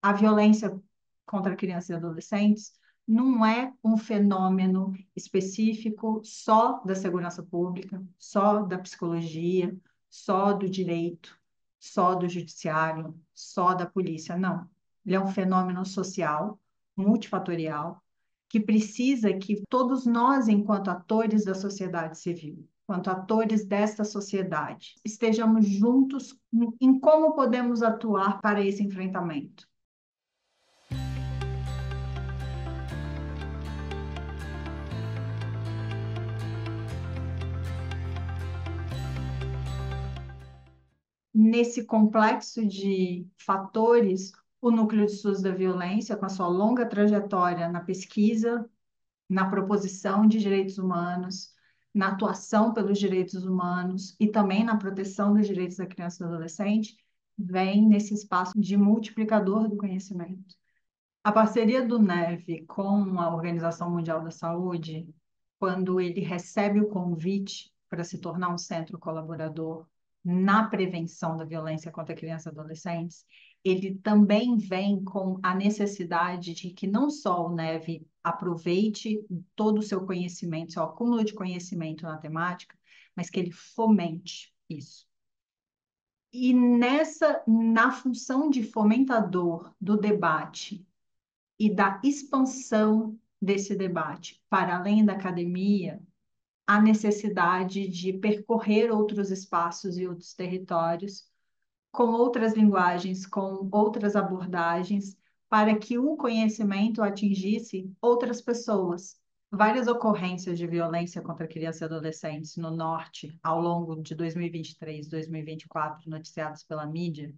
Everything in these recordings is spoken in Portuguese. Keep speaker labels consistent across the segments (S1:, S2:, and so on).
S1: A violência contra crianças e adolescentes não é um fenômeno específico só da segurança pública, só da psicologia, só do direito, só do judiciário, só da polícia. Não. Ele é um fenômeno social, multifatorial, que precisa que todos nós, enquanto atores da sociedade civil, enquanto atores desta sociedade, estejamos juntos em como podemos atuar para esse enfrentamento. Nesse complexo de fatores, o Núcleo de Estudos da Violência, com a sua longa trajetória na pesquisa, na proposição de direitos humanos, na atuação pelos direitos humanos e também na proteção dos direitos da criança e do adolescente, vem nesse espaço de multiplicador do conhecimento. A parceria do NEV com a Organização Mundial da Saúde, quando ele recebe o convite para se tornar um centro colaborador na prevenção da violência contra crianças e adolescentes, ele também vem com a necessidade de que não só o NEV aproveite todo o seu conhecimento, seu acúmulo de conhecimento na temática, mas que ele fomente isso. E na função de fomentador do debate e da expansão desse debate para além da academia, a necessidade de percorrer outros espaços e outros territórios com outras linguagens, com outras abordagens, para que o conhecimento atingisse outras pessoas. Várias ocorrências de violência contra crianças e adolescentes no norte, ao longo de 2023, 2024, noticiadas pela mídia,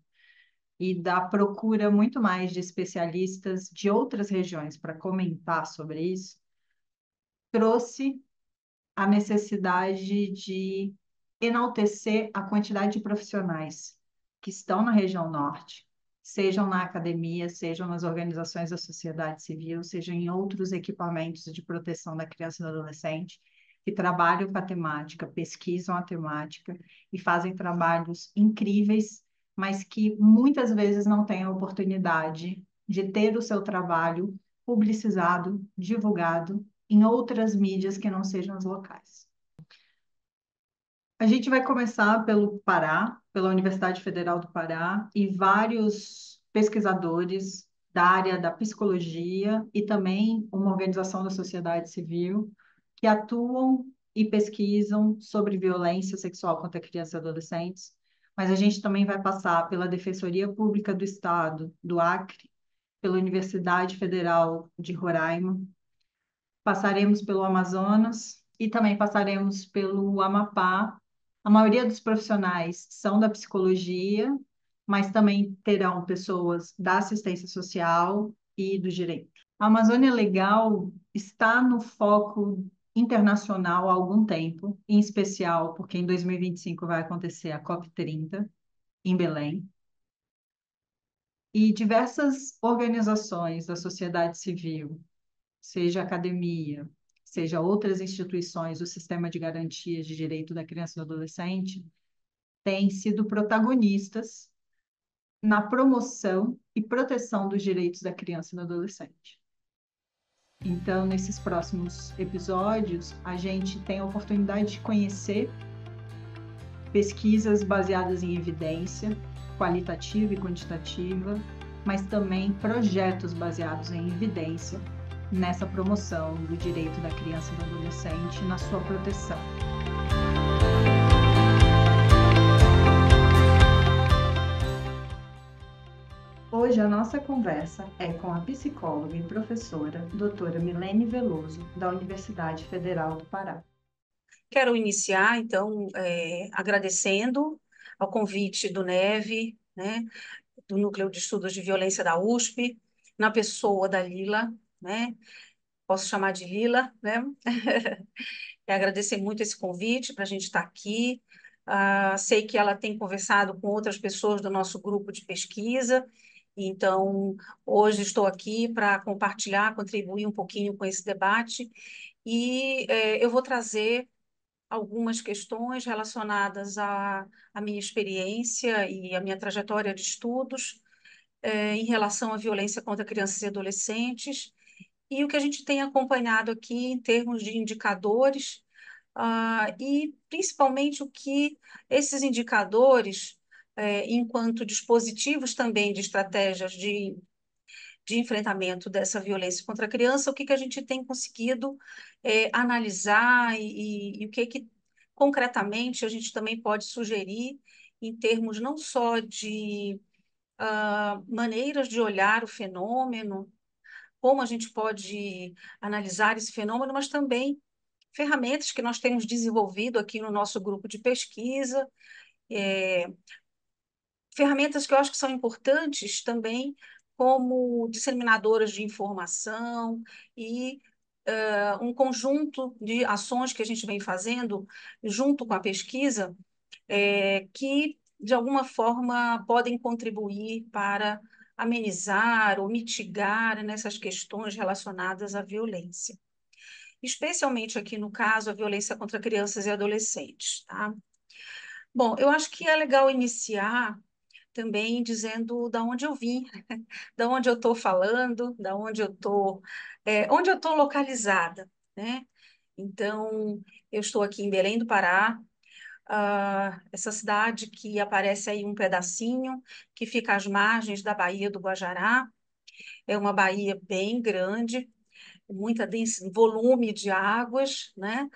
S1: e da procura muito mais de especialistas de outras regiões para comentar sobre isso, trouxe a necessidade de enaltecer a quantidade de profissionais que estão na região norte, sejam na academia, sejam nas organizações da sociedade civil, sejam em outros equipamentos de proteção da criança e do adolescente, que trabalham com a temática, pesquisam a temática e fazem trabalhos incríveis, mas que muitas vezes não têm a oportunidade de ter o seu trabalho publicizado, divulgado em outras mídias que não sejam as locais. A gente vai começar pelo Pará, pela Universidade Federal do Pará, e vários pesquisadores da área da psicologia e também uma organização da sociedade civil que atuam e pesquisam sobre violência sexual contra crianças e adolescentes. Mas a gente também vai passar pela Defensoria Pública do Estado do Acre, pela Universidade Federal de Roraima, passaremos pelo Amazonas e também passaremos pelo Amapá. A maioria dos profissionais são da psicologia, mas também terão pessoas da assistência social e do direito. A Amazônia Legal está no foco internacional há algum tempo, em especial porque em 2025 vai acontecer a COP30 em Belém. E diversas organizações da sociedade civil, seja academia, seja outras instituições do sistema de garantias de direito da criança e do adolescente, têm sido protagonistas na promoção e proteção dos direitos da criança e do adolescente. Então, nesses próximos episódios, a gente tem a oportunidade de conhecer pesquisas baseadas em evidência, qualitativa e quantitativa, mas também projetos baseados em evidência nessa promoção do direito da criança e do adolescente na sua proteção. Hoje a nossa conversa é com a psicóloga e professora doutora Milene Veloso, da Universidade Federal do Pará.
S2: Quero iniciar, então, agradecendo ao convite do NEV, né, do Núcleo de Estudos de Violência da USP, na pessoa da Lila, né, posso chamar de Lila, né, e agradecer muito esse convite para a gente estar aqui. Sei que ela tem conversado com outras pessoas do nosso grupo de pesquisa, então, hoje estou aqui para compartilhar, contribuir um pouquinho com esse debate, e eu vou trazer algumas questões relacionadas à minha experiência e à minha trajetória de estudos, em relação à violência contra crianças e adolescentes, e o que a gente tem acompanhado aqui em termos de indicadores, e principalmente o que esses indicadores, enquanto dispositivos também de estratégias de enfrentamento dessa violência contra a criança, o que que a gente tem conseguido analisar e o que que concretamente a gente também pode sugerir em termos não só de maneiras de olhar o fenômeno, como a gente pode analisar esse fenômeno, mas também ferramentas que nós temos desenvolvido aqui no nosso grupo de pesquisa, é, ferramentas que eu acho que são importantes também como disseminadoras de informação e um conjunto de ações que a gente vem fazendo junto com a pesquisa, que de alguma forma podem contribuir para amenizar ou mitigar nessas questões relacionadas à violência, especialmente aqui no caso a violência contra crianças e adolescentes, tá? Bom, eu acho que é legal iniciar também dizendo da onde eu vim, da onde eu estou falando, da onde eu estou localizada, né? Então, eu estou aqui em Belém do Pará, essa cidade que aparece aí um pedacinho, que fica às margens da Baía do Guajará, é uma baía bem grande, muita volume de águas, né?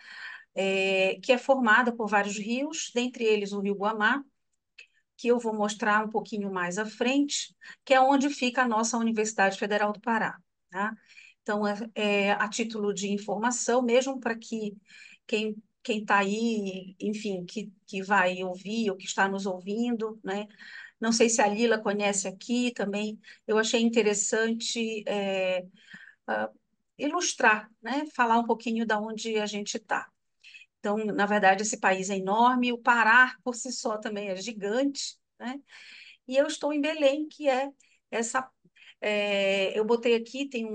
S2: Que é formada por vários rios, dentre eles o Rio Guamá, que eu vou mostrar um pouquinho mais à frente, que é onde fica a nossa Universidade Federal do Pará, tá? Então, a título de informação, mesmo para que quem está aí, enfim, que vai ouvir ou que está nos ouvindo, né? Não sei se a Lila conhece aqui também, eu achei interessante ilustrar, né? Falar um pouquinho da onde a gente está. Então, na verdade, esse país é enorme, o Pará por si só também é gigante, né? E eu estou em Belém, que é essa. Eu botei aqui, tem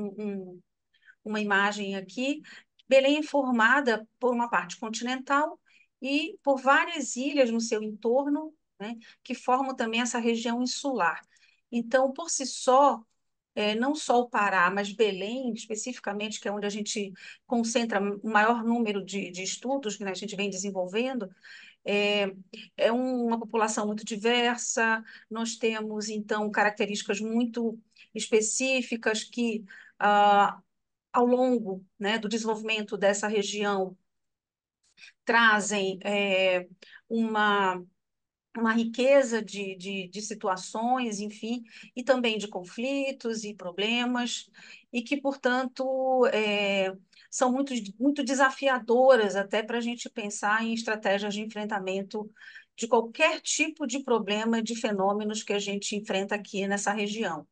S2: uma imagem aqui. Belém é formada por uma parte continental e por várias ilhas no seu entorno, né, que formam também essa região insular. Então, por si só, não só o Pará, mas Belém, especificamente, que é onde a gente concentra o maior número de estudos que, né, a gente vem desenvolvendo, é, é uma população muito diversa, nós temos, então, características muito específicas que, ao longo, né, do desenvolvimento dessa região, trazem uma, uma riqueza de situações, enfim, e também de conflitos e problemas, e que, portanto, são muito desafiadoras até para a gente pensar em estratégias de enfrentamento de qualquer tipo de problema, de fenômenos que a gente enfrenta aqui nessa região.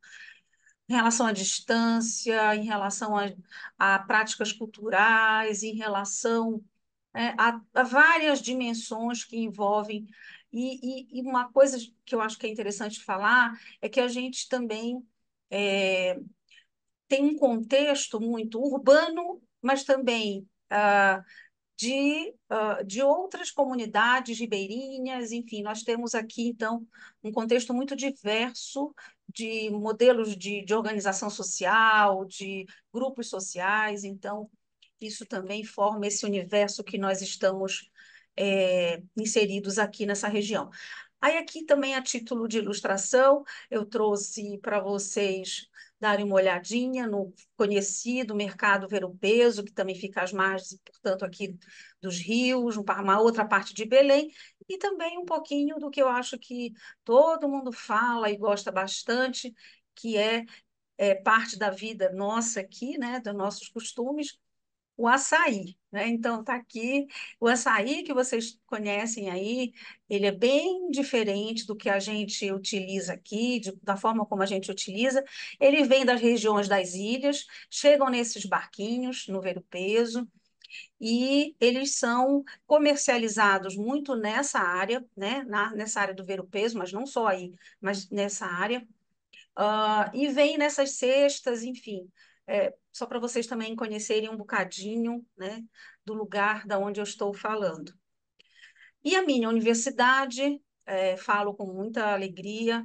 S2: Em relação à distância, em relação a práticas culturais, em relação a várias dimensões que envolvem. E uma coisa que eu acho que é interessante falar é que a gente também é, tem um contexto muito urbano, mas também de outras comunidades ribeirinhas, enfim, nós temos aqui, então, um contexto muito diverso de modelos de organização social, de grupos sociais, então, isso também forma esse universo que nós estamos inseridos aqui nessa região. Aí, aqui também, a título de ilustração, eu trouxe para vocês darem uma olhadinha no conhecido mercado Ver-o-Peso, que também fica às margens, portanto, aqui dos rios, uma outra parte de Belém, e também um pouquinho do que eu acho que todo mundo fala e gosta bastante, que é parte da vida nossa aqui, né, dos nossos costumes, o açaí, né? Então, está aqui o açaí que vocês conhecem aí, ele é bem diferente do que a gente utiliza aqui, da forma como a gente utiliza. Ele vem das regiões das ilhas, chegam nesses barquinhos no Ver-o-Peso, e eles são comercializados muito nessa área, né? Nessa área do Ver-o-Peso, mas não só aí, mas nessa área. E vem nessas cestas, enfim, só para vocês também conhecerem um bocadinho, né, do lugar da onde eu estou falando. E a minha universidade, falo com muita alegria,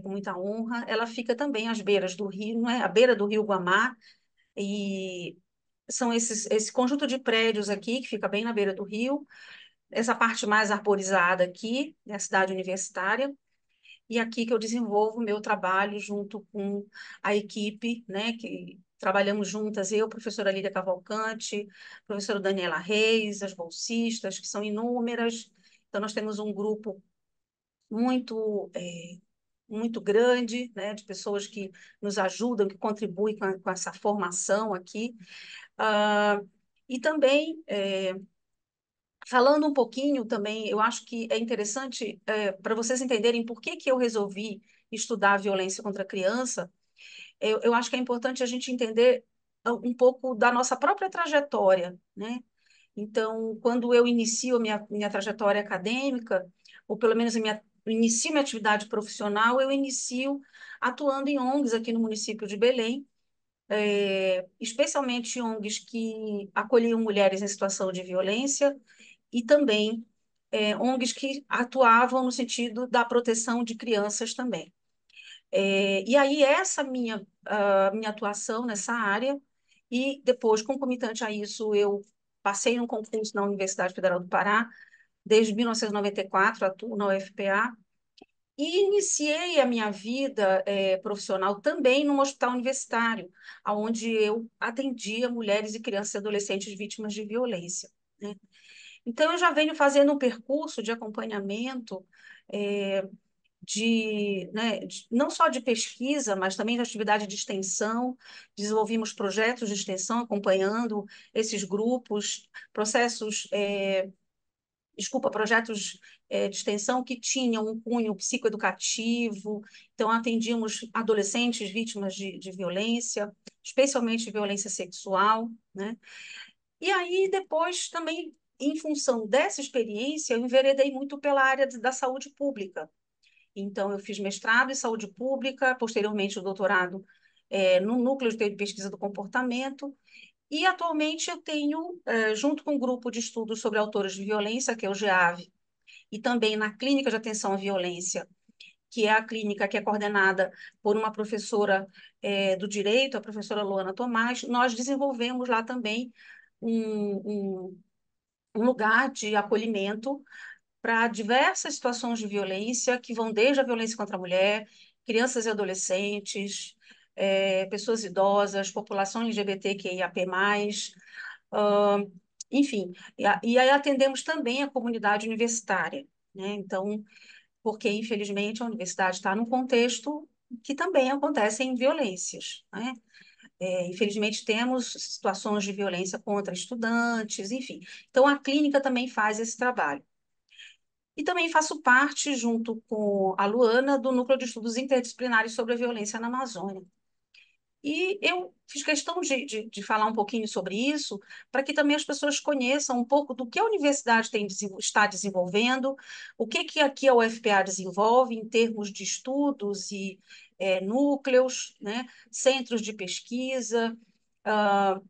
S2: com muita honra. Ela fica também às beiras do rio, não é? À beira do rio Guamá, e são esse conjunto de prédios aqui, que fica bem na beira do rio, essa parte mais arborizada aqui, é a cidade universitária, e aqui que eu desenvolvo o meu trabalho junto com a equipe, né, que trabalhamos juntas, eu, professora Lídia Cavalcante, professora Daniela Reis, as bolsistas, que são inúmeras. Então, nós temos um grupo muito, muito grande, né, de pessoas que nos ajudam, que contribuem com essa formação aqui. Ah, e também, falando um pouquinho também, eu acho que é interessante para vocês entenderem por que que eu resolvi estudar a violência contra a criança. Eu acho que é importante a gente entender um pouco da nossa própria trajetória, né? Então, quando eu inicio a minha trajetória acadêmica, ou pelo menos inicio minha atividade profissional, eu inicio atuando em ONGs aqui no município de Belém, especialmente ONGs que acolhiam mulheres em situação de violência e também ONGs que atuavam no sentido da proteção de crianças também. E aí, essa minha atuação nessa área, e depois, concomitante a isso, eu passei num concurso na Universidade Federal do Pará, desde 1994, atuo na UFPA, e iniciei a minha vida profissional também num hospital universitário, onde eu atendia mulheres e crianças e adolescentes vítimas de violência, né? Então, eu já venho fazendo um percurso de acompanhamento, é, né, não só de pesquisa, mas também de atividade de extensão. Desenvolvimos projetos de extensão acompanhando esses grupos, projetos de extensão que tinham um cunho psicoeducativo. Então, atendíamos adolescentes vítimas de violência, especialmente de violência sexual, né? E aí, depois, também, em função dessa experiência, eu enveredei muito pela área da saúde pública. Então, eu fiz mestrado em saúde pública, posteriormente o doutorado no Núcleo de Teoria e Pesquisa do Comportamento, e atualmente eu tenho, junto com um grupo de estudos sobre autores de violência, que é o GEAV, e também na Clínica de Atenção à Violência, que é a clínica que é coordenada por uma professora do direito, a professora Luana Tomás, nós desenvolvemos lá também um lugar de acolhimento para diversas situações de violência, que vão desde a violência contra a mulher, crianças e adolescentes, pessoas idosas, população LGBTQIAP+, uh, enfim, e aí atendemos também a comunidade universitária, né? Então, porque, infelizmente, a universidade está num contexto que também acontecem violências, né? Infelizmente, temos situações de violência contra estudantes, enfim. Então, a clínica também faz esse trabalho. E também faço parte, junto com a Luana, do Núcleo de Estudos Interdisciplinares sobre a Violência na Amazônia. E eu fiz questão de falar um pouquinho sobre isso, para que também as pessoas conheçam um pouco do que a universidade está desenvolvendo, o que aqui a UFPA desenvolve em termos de estudos e núcleos, né, centros de pesquisa, uh,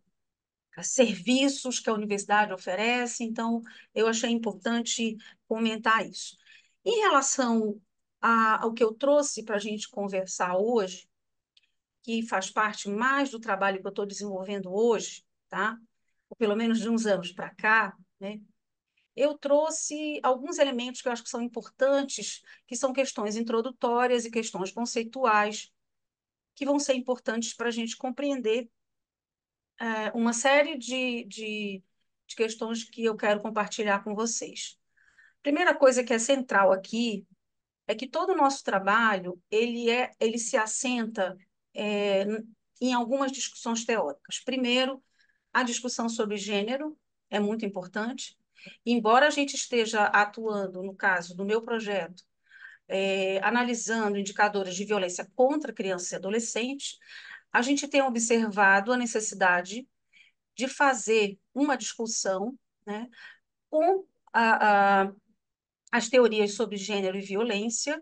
S2: serviços que a universidade oferece. Então, eu achei importante comentar isso. Em relação ao que eu trouxe para a gente conversar hoje, que faz parte mais do trabalho que eu estou desenvolvendo hoje, tá? Ou pelo menos de uns anos para cá, né? Eu trouxe alguns elementos que eu acho que são importantes, que são questões introdutórias e questões conceituais, que vão ser importantes para a gente compreender uma série de questões que eu quero compartilhar com vocês. Primeira coisa que é central aqui é que todo o nosso trabalho ele se assenta é, em algumas discussões teóricas. Primeiro, a discussão sobre gênero é muito importante. Embora a gente esteja atuando, no caso do meu projeto, analisando indicadores de violência contra crianças e adolescentes, a gente tem observado a necessidade de fazer uma discussão, né, com as teorias sobre gênero e violência,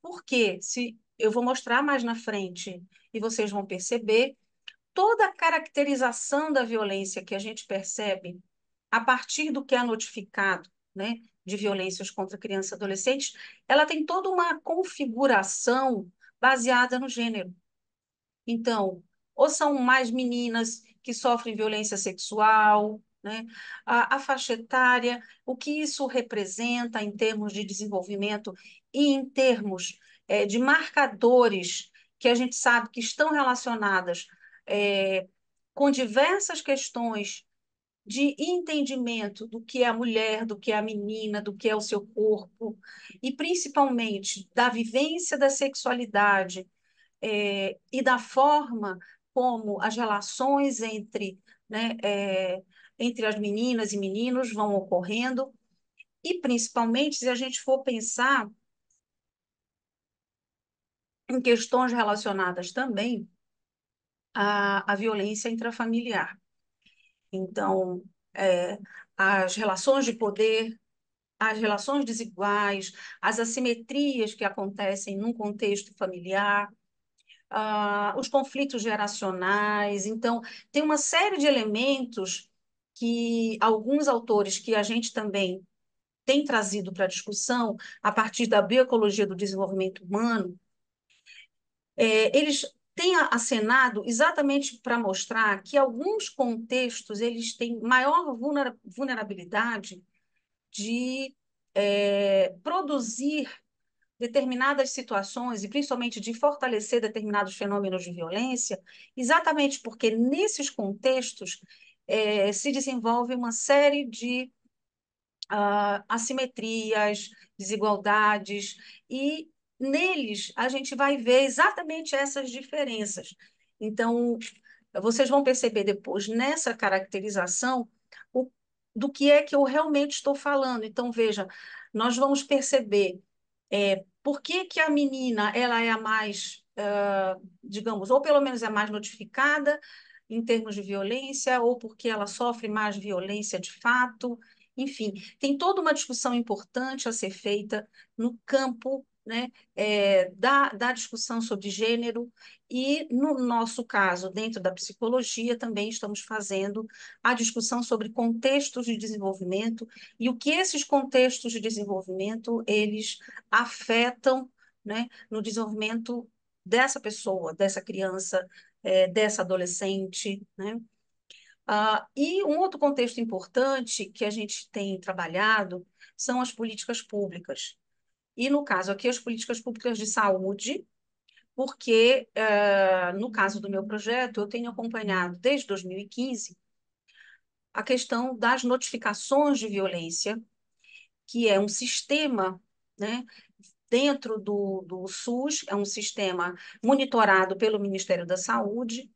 S2: porque se eu vou mostrar mais na frente e vocês vão perceber toda a caracterização da violência que a gente percebe a partir do que é notificado, né, de violências contra crianças e adolescentes, ela tem toda uma configuração baseada no gênero. Então, ou são mais meninas que sofrem violência sexual, né? A faixa etária, o que isso representa em termos de desenvolvimento e em termos de marcadores que a gente sabe que estão relacionadas com diversas questões de entendimento do que é a mulher, do que é a menina, do que é o seu corpo, e principalmente da vivência da sexualidade e da forma como as relações né, entre as meninas e meninos vão ocorrendo, e principalmente se a gente for pensar em questões relacionadas também à violência intrafamiliar. Então, é, as relações de poder, as relações desiguais, as assimetrias que acontecem num contexto familiar, os conflitos geracionais. Então, tem uma série de elementos que alguns autores que a gente também tem trazido para a discussão a partir da bioecologia do desenvolvimento humano, eles têm acenado exatamente para mostrar que alguns contextos eles têm maior vulnerabilidade de produzir determinadas situações, e principalmente de fortalecer determinados fenômenos de violência, exatamente porque nesses contextos se desenvolve uma série de assimetrias, desigualdades, e neles a gente vai ver exatamente essas diferenças. Então, vocês vão perceber depois nessa caracterização o, do que é que eu realmente estou falando. Então, veja, nós vamos perceber por que que a menina ela é a mais, digamos, ou pelo menos é mais notificada em termos de violência, ou porque ela sofre mais violência de fato. Enfim, tem toda uma discussão importante a ser feita no campo, né, da discussão sobre gênero, e no nosso caso, dentro da psicologia, também estamos fazendo a discussão sobre contextos de desenvolvimento e o que esses contextos de desenvolvimento eles afetam, né, no desenvolvimento dessa pessoa, dessa criança, dessa adolescente, né? E um outro contexto importante que a gente tem trabalhado são as políticas públicas. E, no caso aqui, as políticas públicas de saúde, porque, no caso do meu projeto, eu tenho acompanhado desde 2015 a questão das notificações de violência, que é um sistema, né, dentro do SUS, é um sistema monitorado pelo Ministério da Saúde,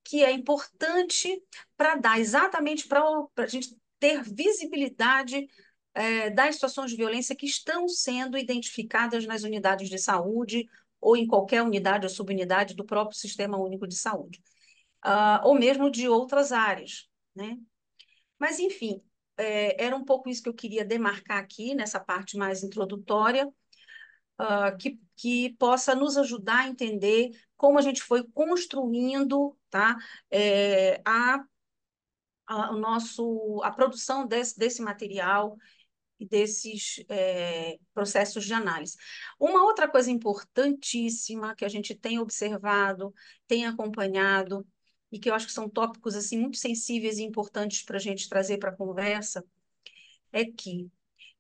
S2: que é importante para dar exatamente para a gente ter visibilidade das situações de violência que estão sendo identificadas nas unidades de saúde ou em qualquer unidade ou subunidade do próprio Sistema Único de Saúde, ou mesmo de outras áreas, né? Mas, enfim, era um pouco isso que eu queria demarcar aqui, nessa parte mais introdutória, que possa nos ajudar a entender como a gente foi construindo, tá, a produção desse material e desses processos de análise. Uma outra coisa importantíssima que a gente tem observado, tem acompanhado, e que eu acho que são tópicos assim, muito sensíveis e importantes para a gente trazer para a conversa, é que,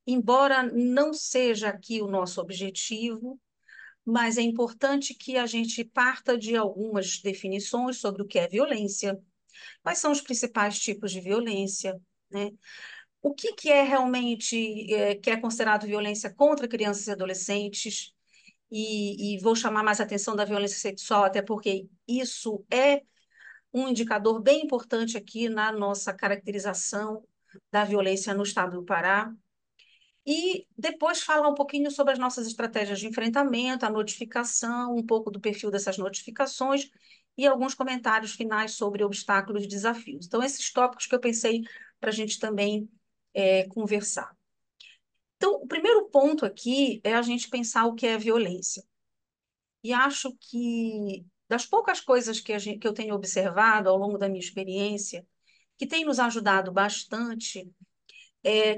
S2: embora não seja aqui o nosso objetivo, mas é importante que a gente parta de algumas definições sobre o que é violência, quais são os principais tipos de violência, né? O que, que é realmente que é considerado violência contra crianças e adolescentes, e vou chamar mais a atenção da violência sexual, até porque isso é um indicador bem importante aqui na nossa caracterização da violência no estado do Pará. E depois falar um pouquinho sobre as nossas estratégias de enfrentamento, a notificação, um pouco do perfil dessas notificações e alguns comentários finais sobre obstáculos e desafios. Então, esses tópicos que eu pensei para a gente também conversar. Então, o primeiro ponto aqui é a gente pensar o que é violência. E acho que das poucas coisas que eu tenho observado ao longo da minha experiência, que tem nos ajudado bastante,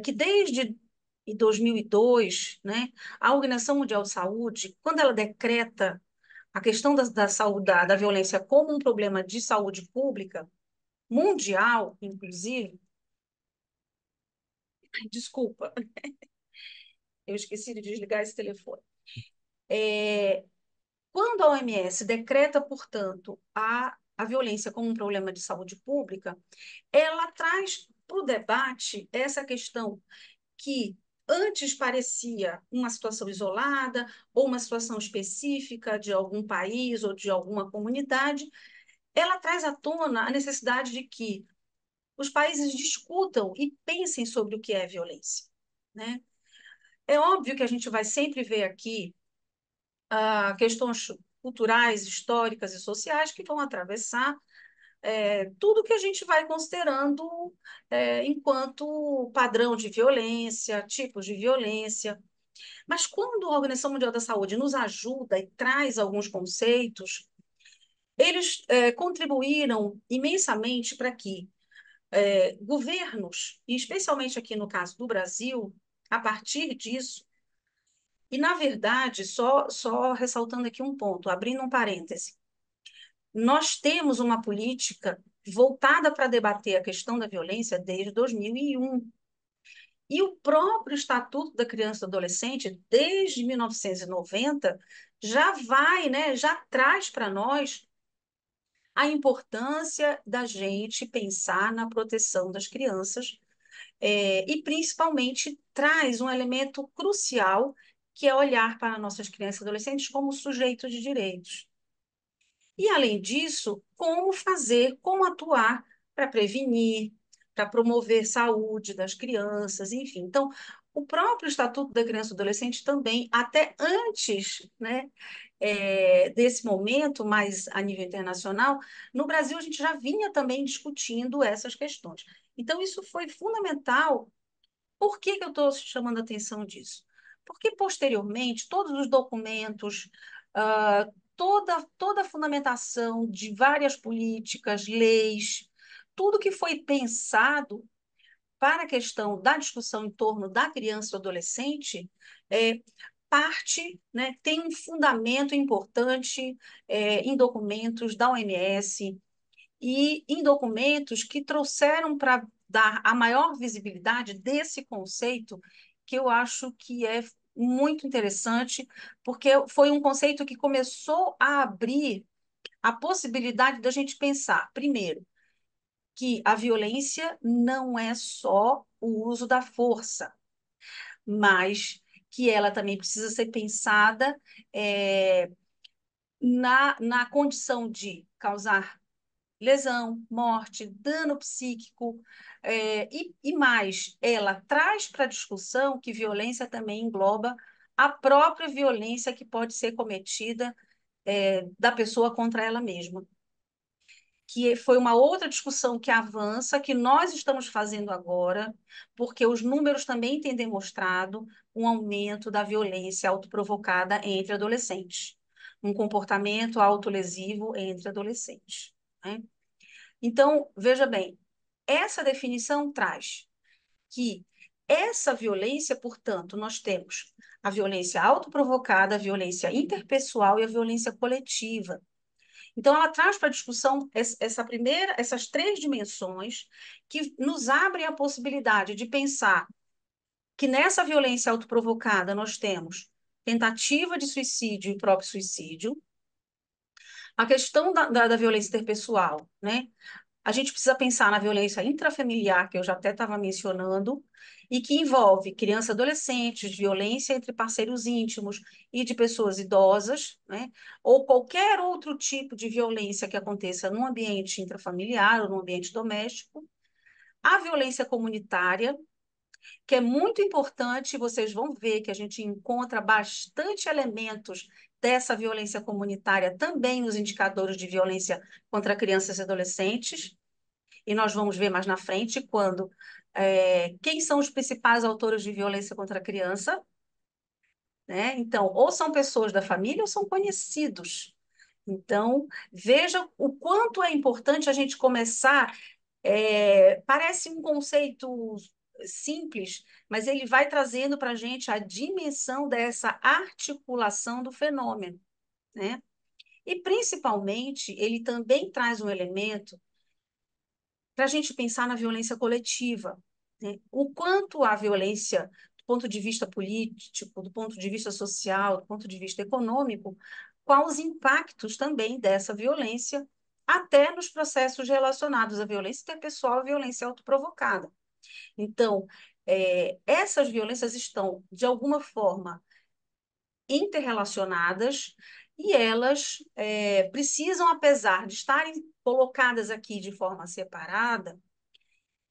S2: que desde e 2002, né, a Organização Mundial de Saúde, quando ela decreta a questão da saúde, da violência como um problema de saúde pública, mundial, inclusive, desculpa, eu esqueci de desligar esse telefone. Quando a OMS decreta, portanto, a violência como um problema de saúde pública, ela traz para o debate essa questão que antes parecia uma situação isolada ou uma situação específica de algum país ou de alguma comunidade, ela traz à tona a necessidade de que os países discutam e pensem sobre o que é violência, né? É óbvio que a gente vai sempre ver aqui questões culturais, históricas e sociais que vão atravessar tudo que a gente vai considerando enquanto padrão de violência, tipos de violência. Mas quando a Organização Mundial da Saúde nos ajuda e traz alguns conceitos, eles contribuíram imensamente para que governos, e especialmente aqui no caso do Brasil, a partir disso, e na verdade, só ressaltando aqui um ponto, abrindo um parêntese, nós temos uma política voltada para debater a questão da violência desde 2001. E o próprio Estatuto da Criança e do Adolescente, desde 1990, já vai, né, já traz para nós a importância da gente pensar na proteção das crianças e, principalmente, traz um elemento crucial, que é olhar para nossas crianças e adolescentes como sujeitos de direitos. E, além disso, como fazer, como atuar para prevenir, para promover saúde das crianças, enfim. Então, o próprio Estatuto da Criança e do Adolescente também, até antes, né, desse momento, mais a nível internacional, no Brasil a gente já vinha também discutindo essas questões. Então, isso foi fundamental. Por que que eu estou chamando a atenção disso? Porque, posteriormente, todos os documentos, toda a fundamentação de várias políticas, leis, tudo que foi pensado para a questão da discussão em torno da criança e do adolescente, é, parte, né, tem um fundamento importante em documentos da OMS, e em documentos que trouxeram para dar a maior visibilidade desse conceito, que eu acho que é muito interessante, porque foi um conceito que começou a abrir a possibilidade da gente pensar, primeiro, que a violência não é só o uso da força, mas que ela também precisa ser pensada na condição de causar lesão, morte, dano psíquico, e mais, ela traz para a discussão que violência também engloba a própria violência que pode ser cometida da pessoa contra ela mesma. Que foi uma outra discussão que avança, que nós estamos fazendo agora, porque os números também têm demonstrado um aumento da violência autoprovocada entre adolescentes, um comportamento autolesivo entre adolescentes, né? Então, veja bem, essa definição traz que essa violência, portanto, nós temos a violência autoprovocada, a violência interpessoal e a violência coletiva. Então, ela traz para a discussão essas três dimensões que nos abrem a possibilidade de pensar que nessa violência autoprovocada nós temos tentativa de suicídio e próprio suicídio, a questão da violência interpessoal, né? A gente precisa pensar na violência intrafamiliar, que eu já até estava mencionando, e que envolve crianças e adolescentes, violência entre parceiros íntimos e de pessoas idosas, né? Ou qualquer outro tipo de violência que aconteça no ambiente intrafamiliar ou no ambiente doméstico. A violência comunitária, que é muito importante, vocês vão ver que a gente encontra bastante elementos dessa violência comunitária também nos indicadores de violência contra crianças e adolescentes, e nós vamos ver mais na frente quando quem são os principais autores de violência contra a criança, né? Então, ou são pessoas da família ou são conhecidos. Então, veja o quanto é importante a gente começar. Parece um conceito simples, mas ele vai trazendo para a gente a dimensão dessa articulação do fenômeno, né? E, principalmente, ele também traz um elemento para a gente pensar na violência coletiva, né? O quanto a violência, do ponto de vista político, do ponto de vista social, do ponto de vista econômico, quais os impactos também dessa violência, até nos processos relacionados à violência interpessoal e violência autoprovocada. Então, essas violências estão, de alguma forma, interrelacionadas e elas precisam, apesar de estarem colocadas aqui de forma separada,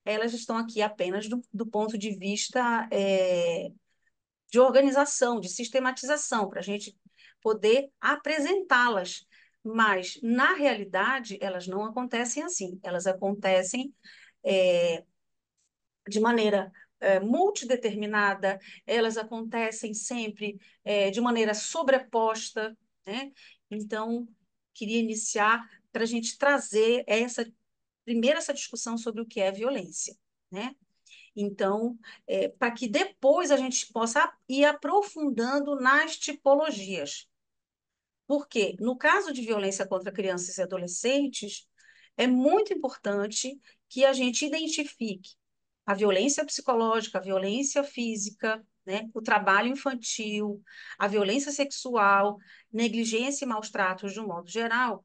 S2: elas estão aqui apenas do ponto de vista de organização, de sistematização, para a gente poder apresentá-las. Mas, na realidade, elas não acontecem assim. Elas acontecem de maneira multideterminada, elas acontecem sempre de maneira sobreposta, né? Então, queria iniciar para a gente trazer essa discussão sobre o que é violência, né? Então, para que depois a gente possa ir aprofundando nas tipologias. Porque, no caso de violência contra crianças e adolescentes, é muito importante que a gente identifique a violência psicológica, a violência física, né, o trabalho infantil, a violência sexual, negligência e maus tratos de um modo geral.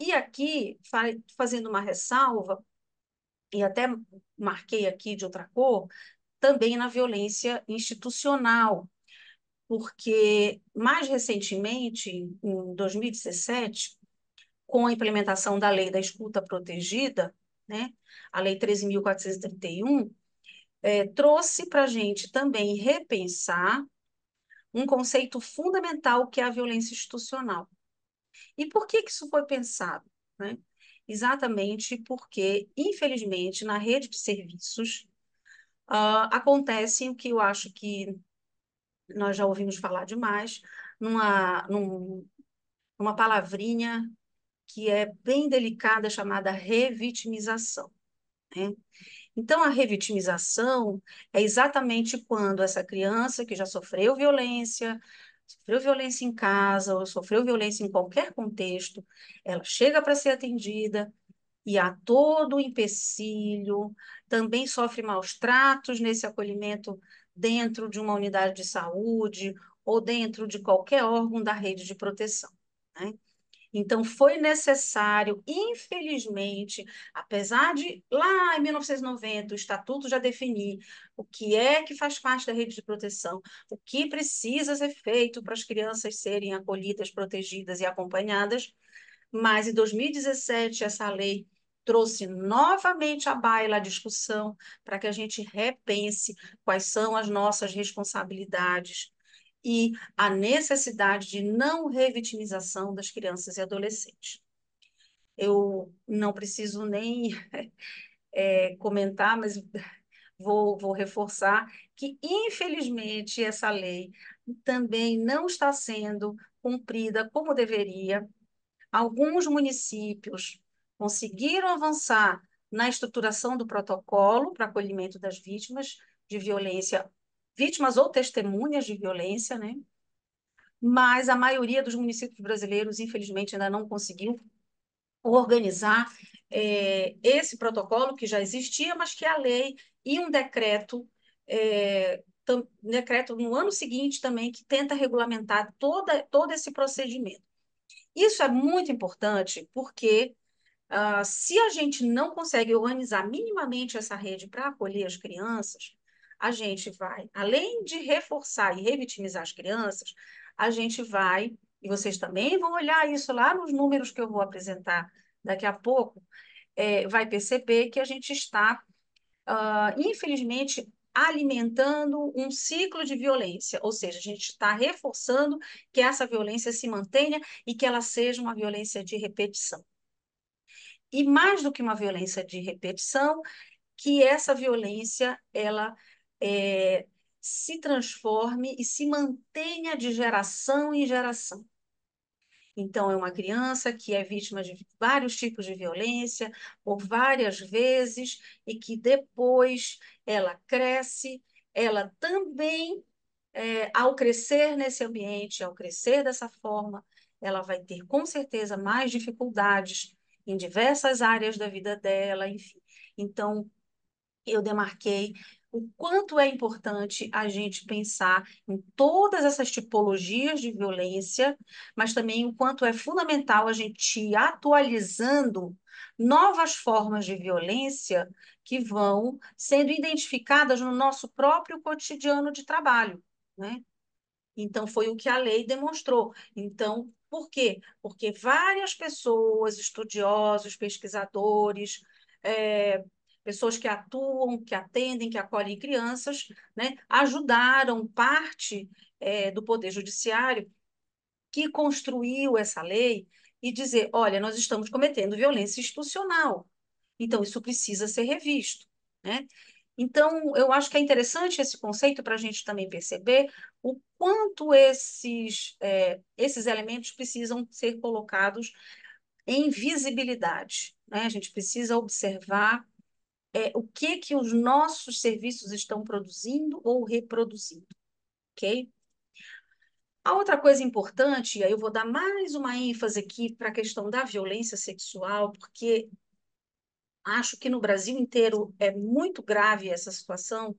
S2: E aqui, fazendo uma ressalva, e até marquei aqui de outra cor, também na violência institucional, porque mais recentemente, em 2017, com a implementação da Lei da Escuta Protegida, né, a Lei 13.431, trouxe para a gente também repensar um conceito fundamental que é a violência institucional. E por que isso foi pensado? Né? Exatamente porque, infelizmente, na rede de serviços, acontece o que eu acho que nós já ouvimos falar demais, numa palavrinha que é bem delicada, chamada revitimização, né? Então, a revitimização é exatamente quando essa criança que já sofreu violência em casa, ou sofreu violência em qualquer contexto, ela chega para ser atendida e há todo o empecilho, também sofre maus tratos nesse acolhimento dentro de uma unidade de saúde ou dentro de qualquer órgão da rede de proteção, né? Então, foi necessário, infelizmente, apesar de lá em 1990 o Estatuto já definir o que é que faz parte da rede de proteção, o que precisa ser feito para as crianças serem acolhidas, protegidas e acompanhadas, mas em 2017 essa lei trouxe novamente à baila a discussão para que a gente repense quais são as nossas responsabilidades e a necessidade de não revitimização das crianças e adolescentes. Eu não preciso nem comentar, mas vou reforçar que, infelizmente, essa lei também não está sendo cumprida como deveria. Alguns municípios conseguiram avançar na estruturação do protocolo para acolhimento das vítimas de violência, vítimas ou testemunhas de violência, né? Mas a maioria dos municípios brasileiros, infelizmente, ainda não conseguiu organizar esse protocolo que já existia, mas que a lei e um decreto no ano seguinte também que tenta regulamentar todo esse procedimento. Isso é muito importante porque se a gente não consegue organizar minimamente essa rede para acolher as crianças, a gente vai, além de reforçar e revitimizar as crianças, a gente vai, e vocês também vão olhar isso lá nos números que eu vou apresentar daqui a pouco, vai perceber que a gente está, infelizmente, alimentando um ciclo de violência, ou seja, a gente está reforçando que essa violência se mantenha e que ela seja uma violência de repetição. E mais do que uma violência de repetição, que essa violência ela se transforme e se mantenha de geração em geração. Então, é uma criança que é vítima de vários tipos de violência por várias vezes e que depois ela cresce, ela também, ao crescer nesse ambiente, ao crescer dessa forma, ela vai ter com certeza mais dificuldades em diversas áreas da vida dela, enfim. Então, eu demarquei o quanto é importante a gente pensar em todas essas tipologias de violência, mas também o quanto é fundamental a gente ir atualizando novas formas de violência que vão sendo identificadas no nosso próprio cotidiano de trabalho, né? Então, foi o que a lei demonstrou. Então, por quê? Porque várias pessoas, estudiosos, pesquisadores, é, pessoas que atuam, que atendem, que acolhem crianças, né, ajudaram parte, do Poder Judiciário que construiu essa lei e dizer: olha, nós estamos cometendo violência institucional, então isso precisa ser revisto, né? Então, eu acho que é interessante esse conceito para a gente também perceber o quanto esses elementos precisam ser colocados em visibilidade, né? A gente precisa observar o que os nossos serviços estão produzindo ou reproduzindo, ok? A outra coisa importante, e aí eu vou dar mais uma ênfase aqui para a questão da violência sexual, porque acho que no Brasil inteiro é muito grave essa situação,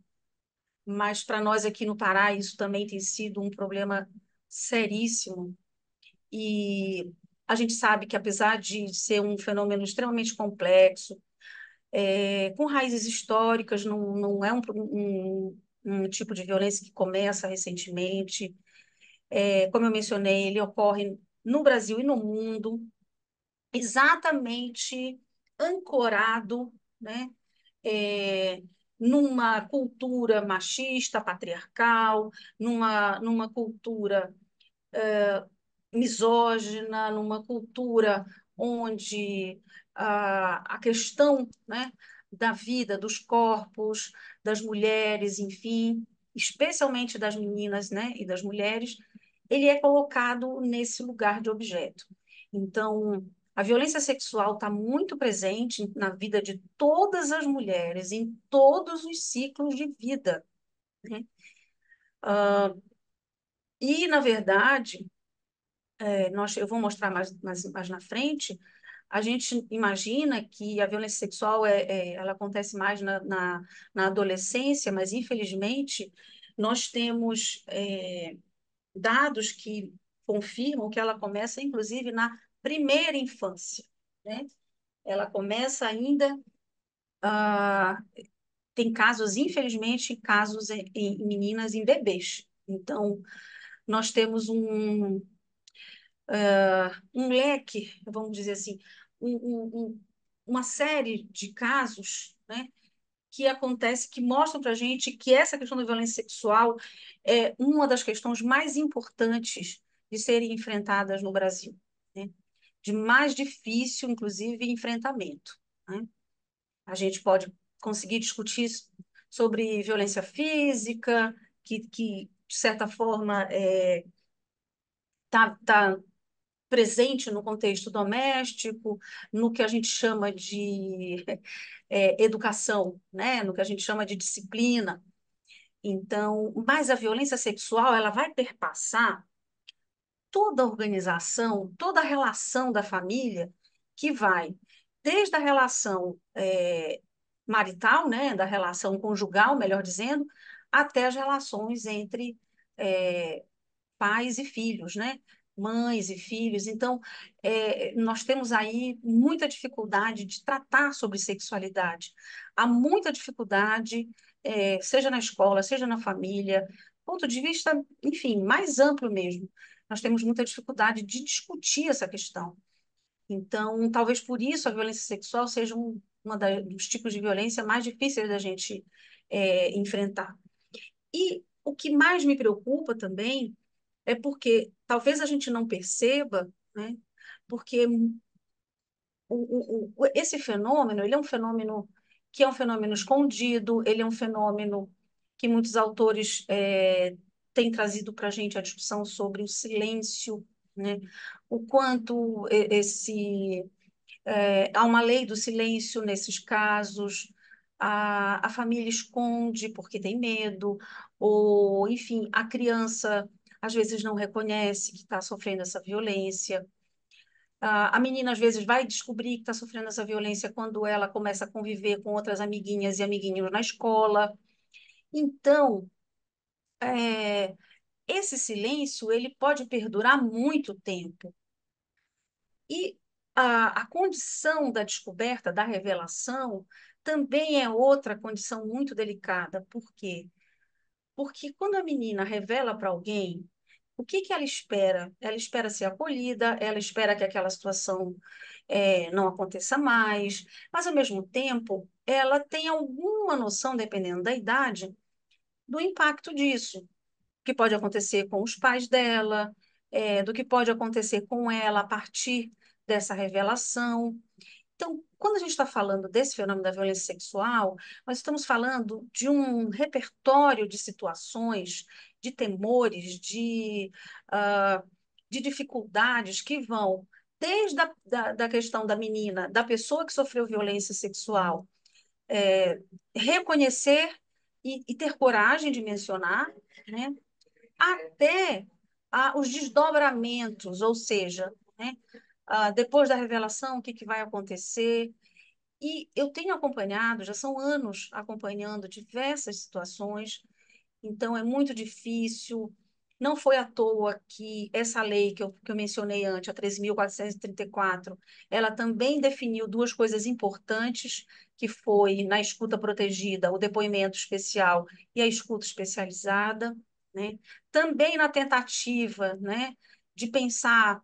S2: mas para nós aqui no Pará isso também tem sido um problema seríssimo. E a gente sabe que, apesar de ser um fenômeno extremamente complexo, com raízes históricas, não é um tipo de violência que começa recentemente. Como eu mencionei, ele ocorre no Brasil e no mundo, exatamente ancorado, né, é, numa cultura machista, patriarcal, numa cultura misógina, numa cultura onde a questão, né, da vida, dos corpos, das mulheres, enfim, especialmente das meninas, né, e das mulheres, ele é colocado nesse lugar de objeto. Então, a violência sexual está muito presente na vida de todas as mulheres, em todos os ciclos de vida, né? E, na verdade, eu vou mostrar mais na frente, a gente imagina que a violência sexual ela acontece mais na adolescência, mas, infelizmente, nós temos dados que confirmam que ela começa, inclusive, na primeira infância, né? Ela começa ainda, tem casos, infelizmente, casos em meninas, em bebês. Então, nós temos um leque, vamos dizer assim, um, um, uma série de casos, né, que acontece, que mostram para a gente que essa questão da violência sexual é uma das questões mais importantes de serem enfrentadas no Brasil, né? De mais difícil, inclusive, enfrentamento, né? A gente pode conseguir discutir sobre violência física, que de certa forma, tá presente no contexto doméstico, no que a gente chama de educação, né? No que a gente chama de disciplina. Então, mas a violência sexual, ela vai perpassar toda a organização, toda a relação da família, que vai desde a relação marital, né, da relação conjugal, melhor dizendo, até as relações entre é, pais e filhos, né? Mães e filhos. Então, nós temos aí muita dificuldade de tratar sobre sexualidade. Há muita dificuldade, seja na escola, seja na família, ponto de vista, enfim, mais amplo mesmo. Nós temos muita dificuldade de discutir essa questão. Então, talvez por isso a violência sexual seja dos tipos de violência mais difíceis da gente enfrentar. E o que mais me preocupa também é porque talvez a gente não perceba, né? Porque esse fenômeno, ele é um fenômeno que é um fenômeno escondido, ele é um fenômeno que muitos autores têm trazido para a gente a discussão sobre o silêncio, né? O quanto há uma lei do silêncio nesses casos, a família esconde porque tem medo, ou, enfim, a criança às vezes não reconhece que está sofrendo essa violência. A menina às vezes vai descobrir que está sofrendo essa violência quando ela começa a conviver com outras amiguinhas e amiguinhos na escola. Então, é, esse silêncio ele pode perdurar muito tempo. E a condição da descoberta, da revelação, também é outra condição muito delicada. Por quê? Porque quando a menina revela para alguém, o que que ela espera? Ela espera ser acolhida, ela espera que aquela situação não aconteça mais, mas, ao mesmo tempo, ela tem alguma noção, dependendo da idade, do impacto disso que pode acontecer com os pais dela, do que pode acontecer com ela a partir dessa revelação. Então, quando a gente está falando desse fenômeno da violência sexual, nós estamos falando de um repertório de situações, de temores, ah, de dificuldades que vão desde da questão da menina, da pessoa que sofreu violência sexual, é, reconhecer e ter coragem de mencionar, né? Até os desdobramentos, ou seja, né, depois da revelação, o que, que vai acontecer. E eu tenho acompanhado, já são anos acompanhando diversas situações, então é muito difícil. Não foi à toa que essa lei que eu mencionei antes, a 13.434, ela também definiu duas coisas importantes, que foi na escuta protegida, o depoimento especial e a escuta especializada, né? Também na tentativa, né, de pensar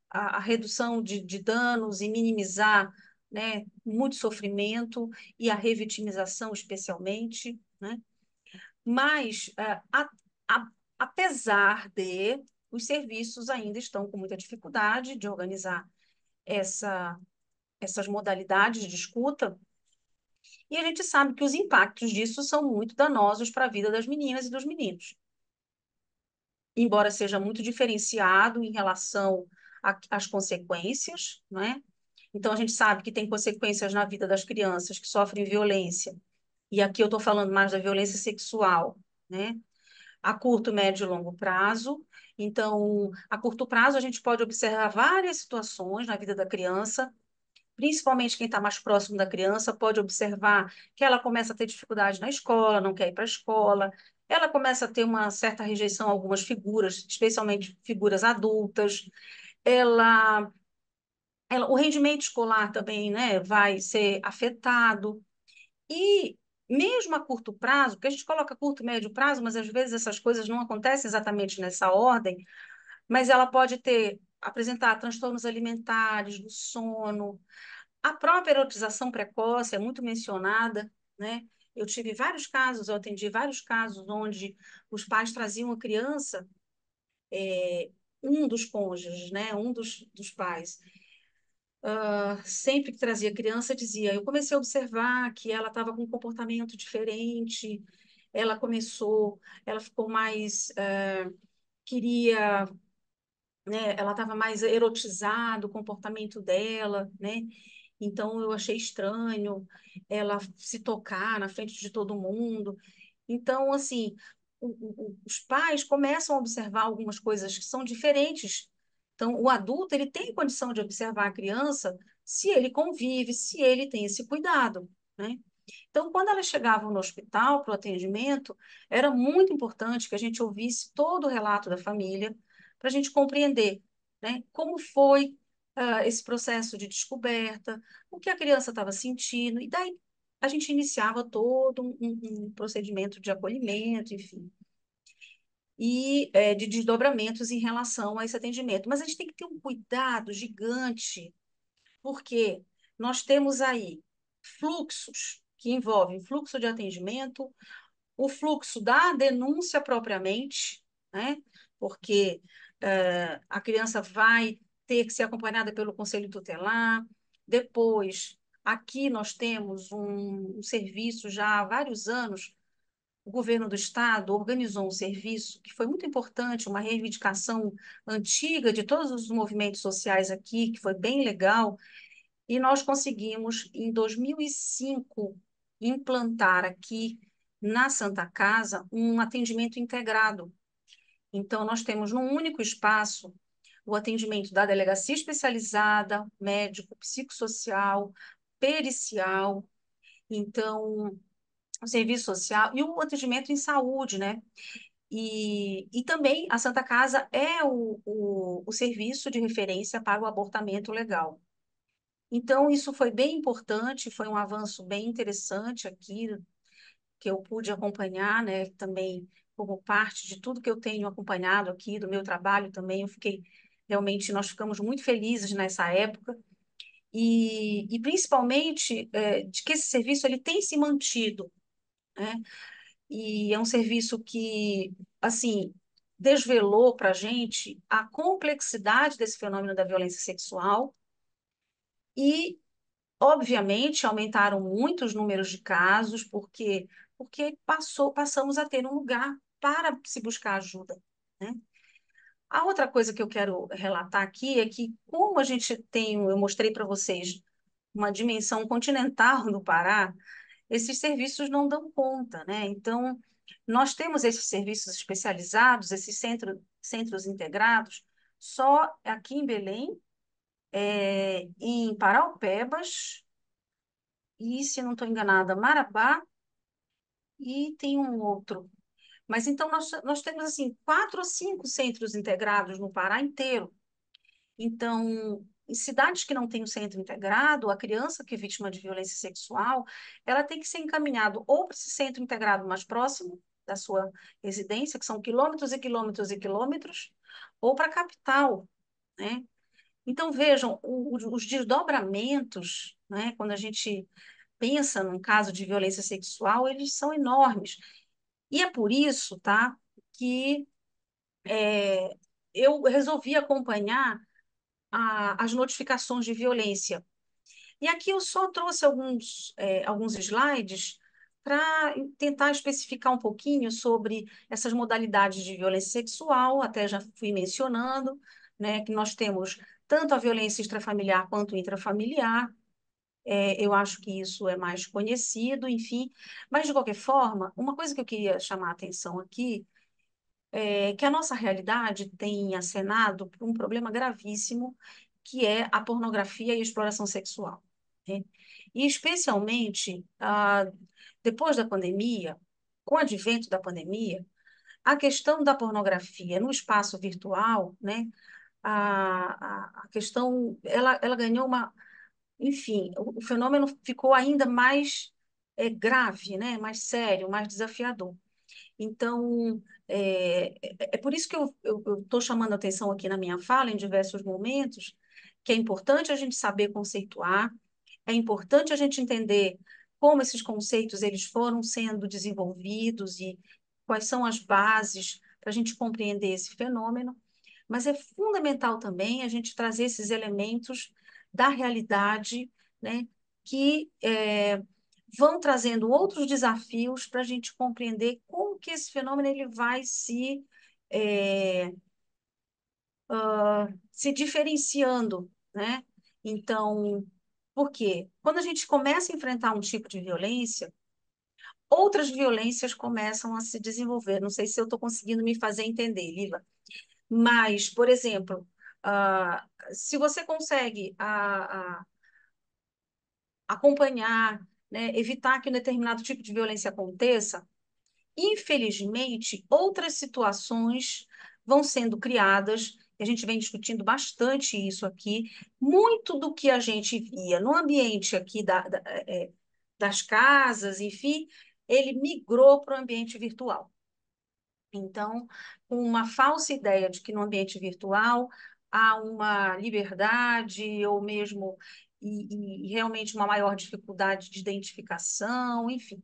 S2: a redução de danos e minimizar, né, muito sofrimento e a revitimização especialmente, né? Mas, a- apesar de os serviços ainda estão com muita dificuldade de organizar essa, essas modalidades de escuta, e a gente sabe que os impactos disso são muito danosos para a vida das meninas e dos meninos, embora seja muito diferenciado em relação às consequências, né? Então, a gente sabe que tem consequências na vida das crianças que sofrem violência, e aqui eu estou falando mais da violência sexual, né? A curto, médio e longo prazo. Então, a curto prazo, a gente pode observar várias situações na vida da criança, principalmente quem está mais próximo da criança, pode observar que ela começa a ter dificuldade na escola, não quer ir para a escola, ela começa a ter uma certa rejeição a algumas figuras, especialmente figuras adultas, ela, o rendimento escolar também, né, vai ser afetado. E mesmo a curto prazo, porque a gente coloca curto, médio prazo, mas às vezes essas coisas não acontecem exatamente nessa ordem, mas ela pode apresentar transtornos alimentares, do sono. A própria erotização precoce é muito mencionada, né? Eu tive vários casos, eu atendi vários casos onde os pais traziam a criança, um dos cônjuges, né? Um dos pais, sempre que trazia criança, dizia: eu comecei a observar que ela estava com um comportamento diferente, ela ficou mais, queria, né, ela estava mais erotizada, o comportamento dela, né? Então eu achei estranho ela se tocar na frente de todo mundo. Então, assim, os pais começam a observar algumas coisas que são diferentes. Então, o adulto ele tem condição de observar a criança se ele convive, se ele tem esse cuidado, né? Então, quando elas chegavam no hospital para o atendimento, era muito importante que a gente ouvisse todo o relato da família para a gente compreender, né, como foi esse processo de descoberta, o que a criança estava sentindo, e daí a gente iniciava todo um procedimento de acolhimento, enfim, e de desdobramentos em relação a esse atendimento. Mas a gente tem que ter um cuidado gigante, porque nós temos aí fluxos que envolvem fluxo de atendimento, o fluxo da denúncia propriamente, né? Porque a criança vai ter que ser acompanhada pelo conselho tutelar. Depois, aqui nós temos um serviço já há vários anos o governo do estado organizou um serviço que foi muito importante, uma reivindicação antiga de todos os movimentos sociais aqui, que foi bem legal, e nós conseguimos, em 2005, implantar aqui na Santa Casa um atendimento integrado. Então, nós temos num único espaço o atendimento da delegacia especializada, médico, psicossocial, pericial, então, o serviço social e o atendimento em saúde, né? E também a Santa Casa é o serviço de referência para o abortamento legal. Então, isso foi bem importante, foi um avanço bem interessante aqui, que eu pude acompanhar, né? Também como parte de tudo que eu tenho acompanhado aqui, do meu trabalho também, eu fiquei, realmente, nós ficamos muito felizes nessa época, e principalmente de que esse serviço ele tem se mantido, né? E é um serviço que, assim, desvelou para a gente a complexidade desse fenômeno da violência sexual e, obviamente, aumentaram muito os números de casos, porque passamos a ter um lugar para se buscar ajuda, né? A outra coisa que eu quero relatar aqui é que, como a gente tem, eu mostrei para vocês, uma dimensão continental no Pará, esses serviços não dão conta, né? Então, nós temos esses serviços especializados, esses centros integrados, só aqui em Belém, em Paraupebas, e, se não estou enganada, Marabá, e tem um outro. Mas então nós temos assim 4 ou 5 centros integrados no Pará inteiro. Então, em cidades que não têm o centro integrado, a criança que é vítima de violência sexual, ela tem que ser encaminhada ou para esse centro integrado mais próximo da sua residência, que são quilômetros e quilômetros e quilômetros, ou para a capital, né? Então, vejam, os desdobramentos, né, quando a gente pensa num caso de violência sexual, eles são enormes. E é por isso, tá, que eu resolvi acompanhar as notificações de violência. E aqui eu só trouxe alguns slides para tentar especificar um pouquinho sobre essas modalidades de violência sexual, até já fui mencionando, né, que nós temos tanto a violência extrafamiliar quanto intrafamiliar. Eu acho que isso é mais conhecido, enfim. Mas, de qualquer forma, uma coisa que eu queria chamar a atenção aqui é que a nossa realidade tem acenado para um problema gravíssimo, que é a pornografia e a exploração sexual, né? E, especialmente, depois da pandemia, com o advento da pandemia, a questão da pornografia no espaço virtual, né? A questão, ela ganhou uma... Enfim, o fenômeno ficou ainda mais grave, né? Mais sério, mais desafiador. Então, é por isso que eu estou chamando a atenção aqui na minha fala, em diversos momentos, que é importante a gente saber conceituar, é importante a gente entender como esses conceitos eles foram sendo desenvolvidos e quais são as bases para a gente compreender esse fenômeno, mas é fundamental também a gente trazer esses elementos da realidade, né, que vão trazendo outros desafios para a gente compreender como que esse fenômeno ele vai é, se diferenciando, né? Então, por quê? Quando a gente começa a enfrentar um tipo de violência, outras violências começam a se desenvolver. Não sei se eu estou conseguindo me fazer entender, Lila. Mas, por exemplo, se você consegue acompanhar, né, evitar que um determinado tipo de violência aconteça, infelizmente, outras situações vão sendo criadas, e a gente vem discutindo bastante isso aqui. Muito do que a gente via no ambiente aqui das casas, enfim, ele migrou para o ambiente virtual. Então, com uma falsa ideia de que no ambiente virtual há uma liberdade ou mesmo e realmente uma maior dificuldade de identificação, enfim.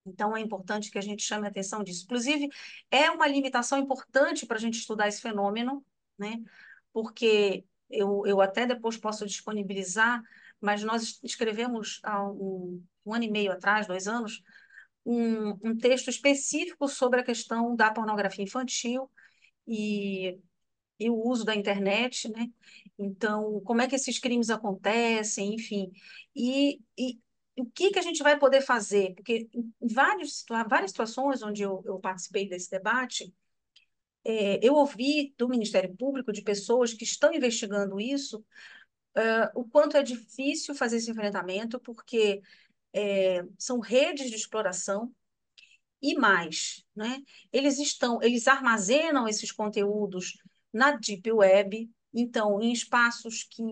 S2: Então, é importante que a gente chame a atenção disso. Inclusive, é uma limitação importante para a gente estudar esse fenômeno, né? Porque eu até depois posso disponibilizar, mas nós escrevemos há um ano e meio atrás, 2 anos, um texto específico sobre a questão da pornografia infantil e, e o uso da internet, né? Então, como é que esses crimes acontecem, enfim. E o que que a gente vai poder fazer? Porque em várias situações onde eu participei desse debate, eu ouvi do Ministério Público, de pessoas que estão investigando isso, o quanto é difícil fazer esse enfrentamento, porque são redes de exploração e mais, né? Eles armazenam esses conteúdos na Deep Web, então, em espaços que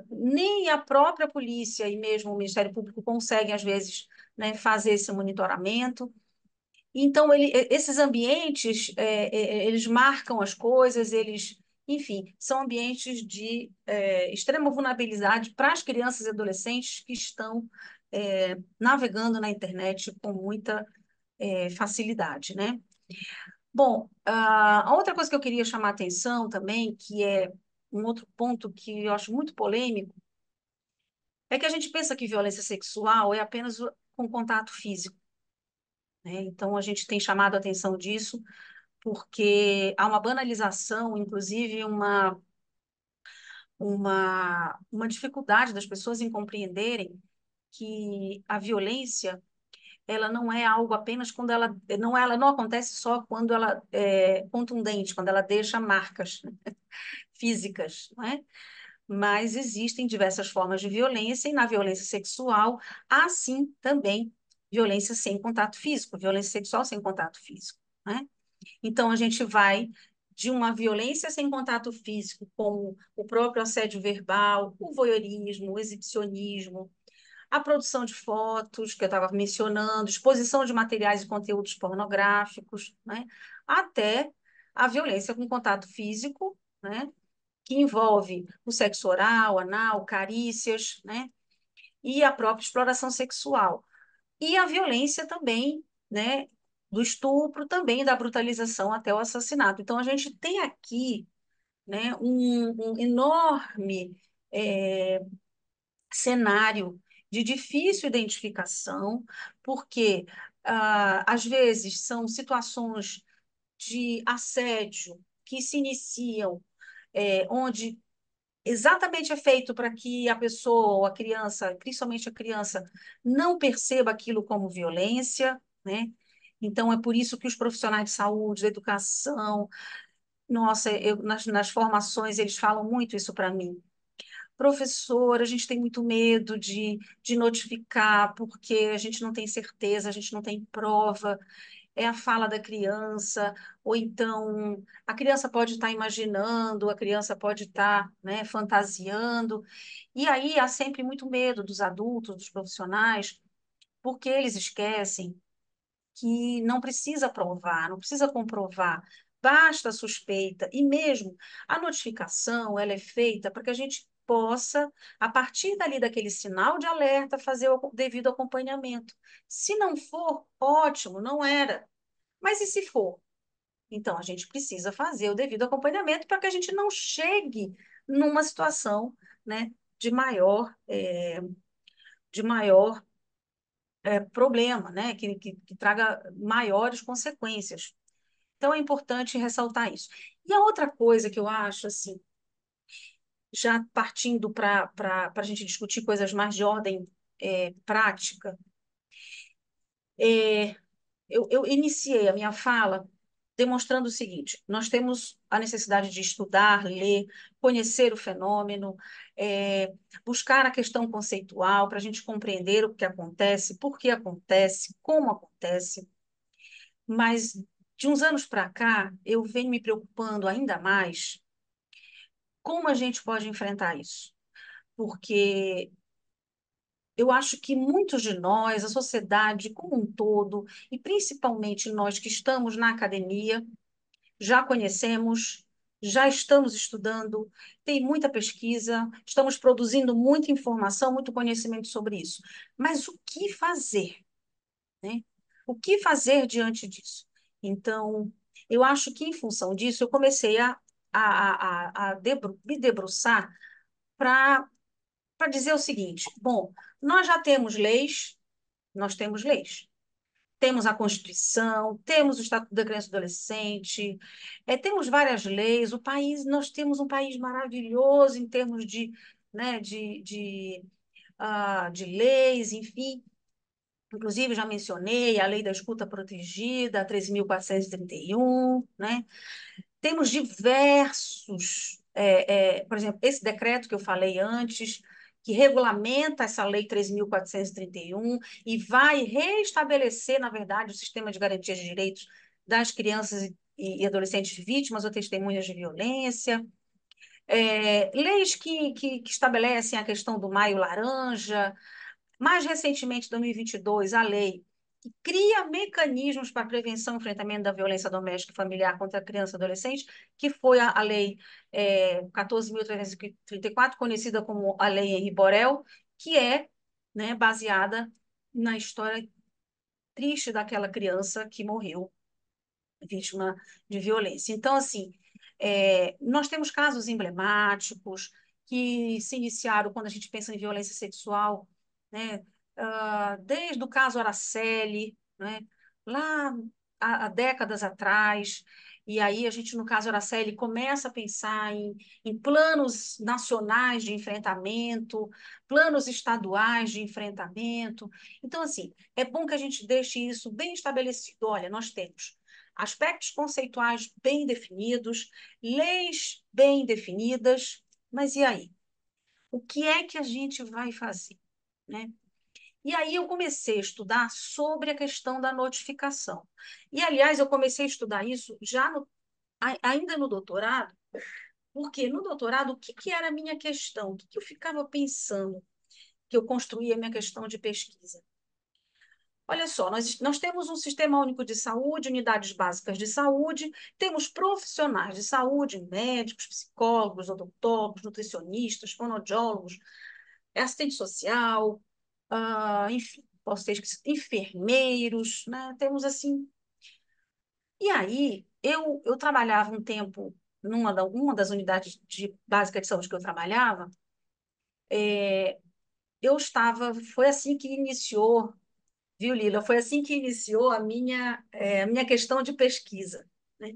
S2: nem a própria polícia e mesmo o Ministério Público conseguem, às vezes, né, fazer esse monitoramento. Então, esses ambientes, eles marcam as coisas, enfim, são ambientes de extrema vulnerabilidade para as crianças e adolescentes que estão navegando na internet com muita facilidade, né? Bom, a outra coisa que eu queria chamar a atenção também, que é um outro ponto que eu acho muito polêmico, é que a gente pensa que violência sexual é apenas com contato físico, né? Então, a gente tem chamado a atenção disso porque há uma banalização, inclusive uma dificuldade das pessoas em compreenderem que a violência ela não é algo apenas quando ela não acontece só quando ela é contundente, quando ela deixa marcas, né, físicas, não é? Mas existem diversas formas de violência e na violência sexual há sim também violência sem contato físico, violência sexual sem contato físico, né? Então, a gente vai de uma violência sem contato físico, como o próprio assédio verbal, o voyeurismo, o exibicionismo, a produção de fotos, que eu estava mencionando, exposição de materiais e conteúdos pornográficos, né? Até a violência com contato físico, né? Que envolve o sexo oral, anal, carícias, né? E a própria exploração sexual. E a violência também, né, do estupro, também da brutalização até o assassinato. Então, a gente tem aqui, né, um enorme cenário de difícil identificação, porque, às vezes, são situações de assédio que se iniciam onde exatamente é feito para que a pessoa, a criança, principalmente a criança, não perceba aquilo como violência, né? Então, é por isso que os profissionais de saúde, da educação, nossa, nas formações eles falam muito isso para mim. Professor, a gente tem muito medo de notificar, porque a gente não tem certeza, a gente não tem prova, é a fala da criança, ou então a criança pode estar imaginando, a criança pode estar, né, fantasiando, e aí há sempre muito medo dos adultos, dos profissionais, porque eles esquecem que não precisa provar, não precisa comprovar, basta a suspeita, e mesmo a notificação, ela é feita para que a gente possa, a partir dali daquele sinal de alerta, fazer o devido acompanhamento. Se não for, ótimo, não era. Mas e se for? Então, a gente precisa fazer o devido acompanhamento para que a gente não chegue numa situação, né, de maior problema, né, que traga maiores consequências. Então, é importante ressaltar isso. E a outra coisa que eu acho, assim, já partindo para a gente discutir coisas mais de ordem prática, é, eu iniciei a minha fala demonstrando o seguinte: nós temos a necessidade de estudar, ler, conhecer o fenômeno, buscar a questão conceitual para a gente compreender o que acontece, por que acontece, como acontece. Mas de uns anos para cá, eu venho me preocupando ainda mais como a gente pode enfrentar isso. Porque eu acho que muitos de nós, a sociedade como um todo, e principalmente nós que estamos na academia, já conhecemos, já estamos estudando, tem muita pesquisa, estamos produzindo muita informação, muito conhecimento sobre isso. Mas o que fazer, né? O que fazer diante disso? Então, eu acho que em função disso, eu comecei me debruçar para dizer o seguinte: bom, nós já temos leis, nós temos leis. temos a Constituição, temos o Estatuto da Criança e do Adolescente, temos várias leis. O país, nós temos um país maravilhoso em termos de, né, de leis, enfim. Inclusive, já mencionei a Lei da Escuta Protegida, a 13.431, né? Temos diversos, por exemplo, esse decreto que eu falei antes, que regulamenta essa Lei 13.431 e vai reestabelecer, na verdade, o sistema de garantia de direitos das crianças e adolescentes vítimas ou testemunhas de violência. Leis que estabelecem a questão do Maio Laranja. Mais recentemente, em 2022, a lei que cria mecanismos para prevenção e enfrentamento da violência doméstica e familiar contra criança e adolescente, que foi a lei 14.334, conhecida como a Lei Henri Borel, que é, né, baseada na história triste daquela criança que morreu vítima de violência. Então, assim, nós temos casos emblemáticos que se iniciaram quando a gente pensa em violência sexual, né? Desde o caso Araceli, né? Lá há décadas atrás, e aí a gente, no caso Araceli, começa a pensar em planos nacionais de enfrentamento, planos estaduais de enfrentamento. Então, assim, é bom que a gente deixe isso bem estabelecido. Olha, nós temos aspectos conceituais bem definidos, leis bem definidas, mas e aí? O que é que a gente vai fazer, né? E aí eu comecei a estudar sobre a questão da notificação. E, aliás, eu comecei a estudar isso ainda no doutorado, porque no doutorado, o que era a minha questão? O que eu ficava pensando que eu construía a minha questão de pesquisa? Olha só, nós temos um sistema único de saúde, unidades básicas de saúde, temos profissionais de saúde, médicos, psicólogos, odontólogos, nutricionistas, fonoaudiólogos, assistente social, enfim, posso ter esquecido, enfermeiros, né? Temos assim. E aí, eu trabalhava um tempo uma das unidades básicas de saúde que eu trabalhava, foi assim que iniciou. Viu, Lila? Foi assim que iniciou a minha questão de pesquisa, né?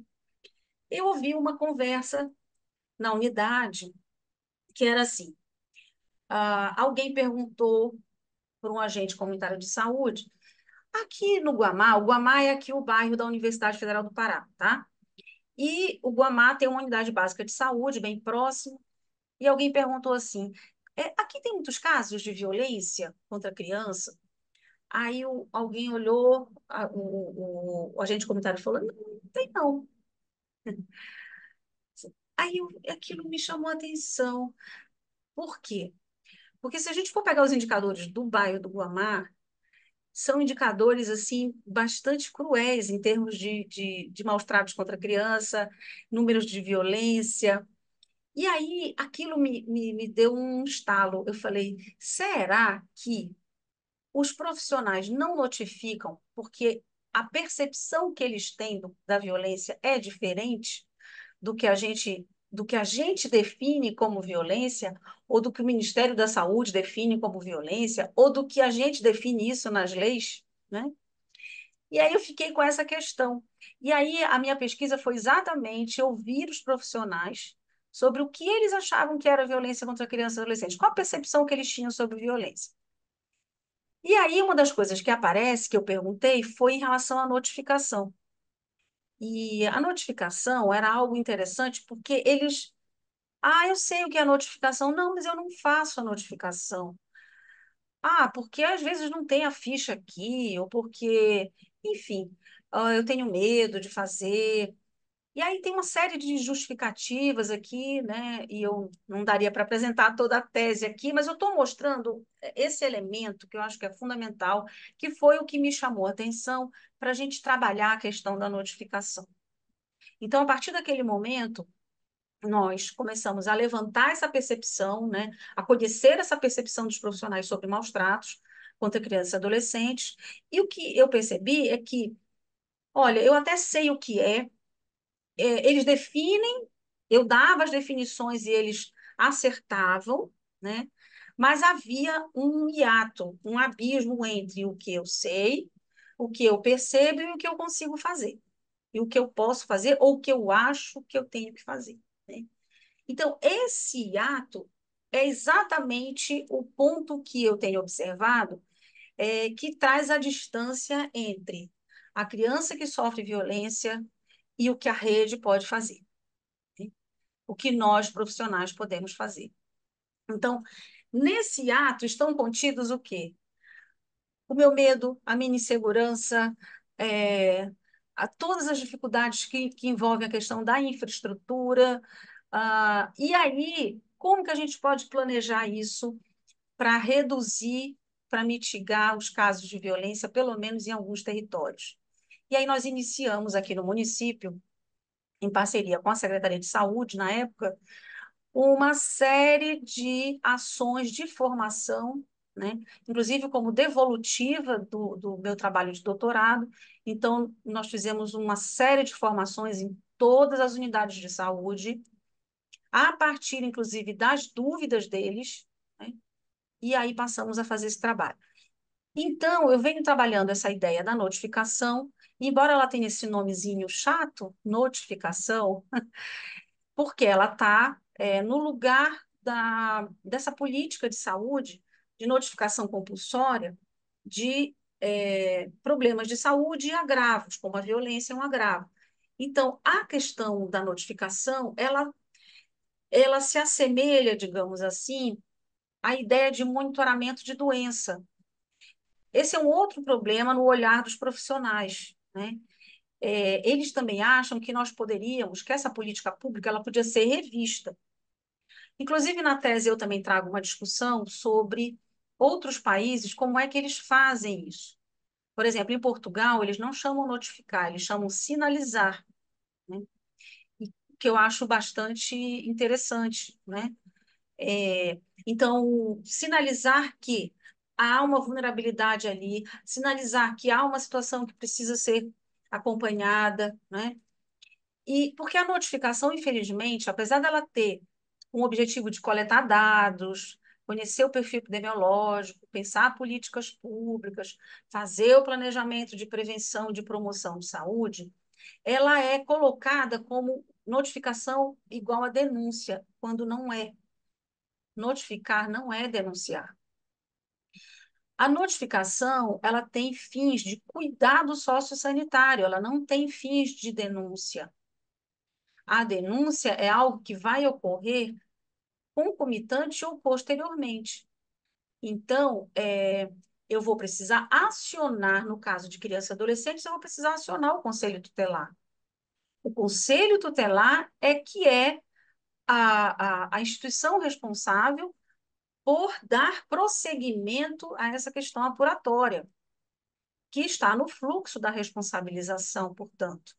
S2: Eu ouvi uma conversa na unidade que era assim: alguém perguntou para um agente comunitário de saúde, aqui no Guamá, o Guamá é aqui o bairro da Universidade Federal do Pará, tá? E o Guamá tem uma unidade básica de saúde bem próximo, e alguém perguntou assim: aqui tem muitos casos de violência contra a criança? Aí alguém olhou, o agente comunitário falou, não, não tem não. Aquilo me chamou a atenção. Por quê? Porque se a gente for pegar os indicadores do bairro do Guamá, são indicadores assim bastante cruéis em termos de maus tratos contra a criança, números de violência. E aí aquilo me deu um estalo. Eu falei, será que os profissionais não notificam porque a percepção que eles têm da violência é diferente do que a gente define como violência, ou do que o Ministério da Saúde define como violência, ou do que a gente define isso nas leis, né? E aí eu fiquei com essa questão. E aí a minha pesquisa foi exatamente ouvir os profissionais sobre o que eles achavam que era violência contra crianças e adolescentes, qual a percepção que eles tinham sobre violência. E aí, uma das coisas que aparece, que eu perguntei, foi em relação à notificação. E a notificação era algo interessante porque eles. Eu sei o que é a notificação. Não, mas eu não faço a notificação. Porque às vezes não tem a ficha aqui, ou porque, enfim, eu tenho medo de fazer. E aí tem uma série de justificativas aqui, né? E eu não daria para apresentar toda a tese aqui, mas eu estou mostrando esse elemento que eu acho que é fundamental, que foi o que me chamou a atenção para a gente trabalhar a questão da notificação. Então, a partir daquele momento, nós começamos a levantar essa percepção, né? A conhecer essa percepção dos profissionais sobre maus tratos contra crianças e adolescentes. E o que eu percebi é que, olha, eu até sei o que eles definem, eu dava as definições e eles acertavam, né? Mas havia um hiato, um abismo entre o que eu sei, o que eu percebo e o que eu consigo fazer, e o que eu posso fazer ou o que eu acho que eu tenho que fazer, né? Então, esse ato é exatamente o ponto que eu tenho observado, que traz a distância entre a criança que sofre violência e o que a rede pode fazer, né? O que nós, profissionais, podemos fazer. Então, nesse ato estão contidos o quê? O meu medo, a minha insegurança, todas as dificuldades que envolvem a questão da infraestrutura. E aí, como que a gente pode planejar isso para reduzir, para mitigar os casos de violência, pelo menos em alguns territórios? E aí nós iniciamos aqui no município, em parceria com a Secretaria de Saúde, na época, uma série de ações de formação, né? Inclusive como devolutiva do meu trabalho de doutorado. Então, nós fizemos uma série de formações em todas as unidades de saúde, a partir, inclusive, das dúvidas deles, né? E aí passamos a fazer esse trabalho. Então, eu venho trabalhando essa ideia da notificação, embora ela tenha esse nomezinho chato, notificação, porque ela está no lugar dessa política de saúde, de notificação compulsória de problemas de saúde e agravos, como a violência é um agravo. Então, a questão da notificação, ela se assemelha, digamos assim, à ideia de monitoramento de doença. Esse é um outro problema no olhar dos profissionais, né? Eles também acham que nós poderíamos, que essa política pública, ela podia ser revista. Inclusive, na tese, eu também trago uma discussão sobre outros países, como é que eles fazem isso. Por exemplo, em Portugal, eles não chamam notificar, eles chamam sinalizar, né? E que eu acho bastante interessante, né? Então, sinalizar que há uma vulnerabilidade ali, sinalizar que há uma situação que precisa ser acompanhada, né? E porque a notificação, infelizmente, apesar dela ter um objetivo de coletar dados, conhecer o perfil epidemiológico, pensar políticas públicas, fazer o planejamento de prevenção e de promoção de saúde, ela é colocada como notificação igual a denúncia, quando não é. Notificar não é denunciar. A notificação, ela tem fins de cuidado sociossanitário, ela não tem fins de denúncia. A denúncia é algo que vai ocorrer concomitante ou posteriormente. Então, eu vou precisar acionar, no caso de criança e adolescente, eu vou precisar acionar o conselho tutelar. O conselho tutelar é que é a instituição responsável por dar prosseguimento a essa questão apuratória, que está no fluxo da responsabilização, portanto.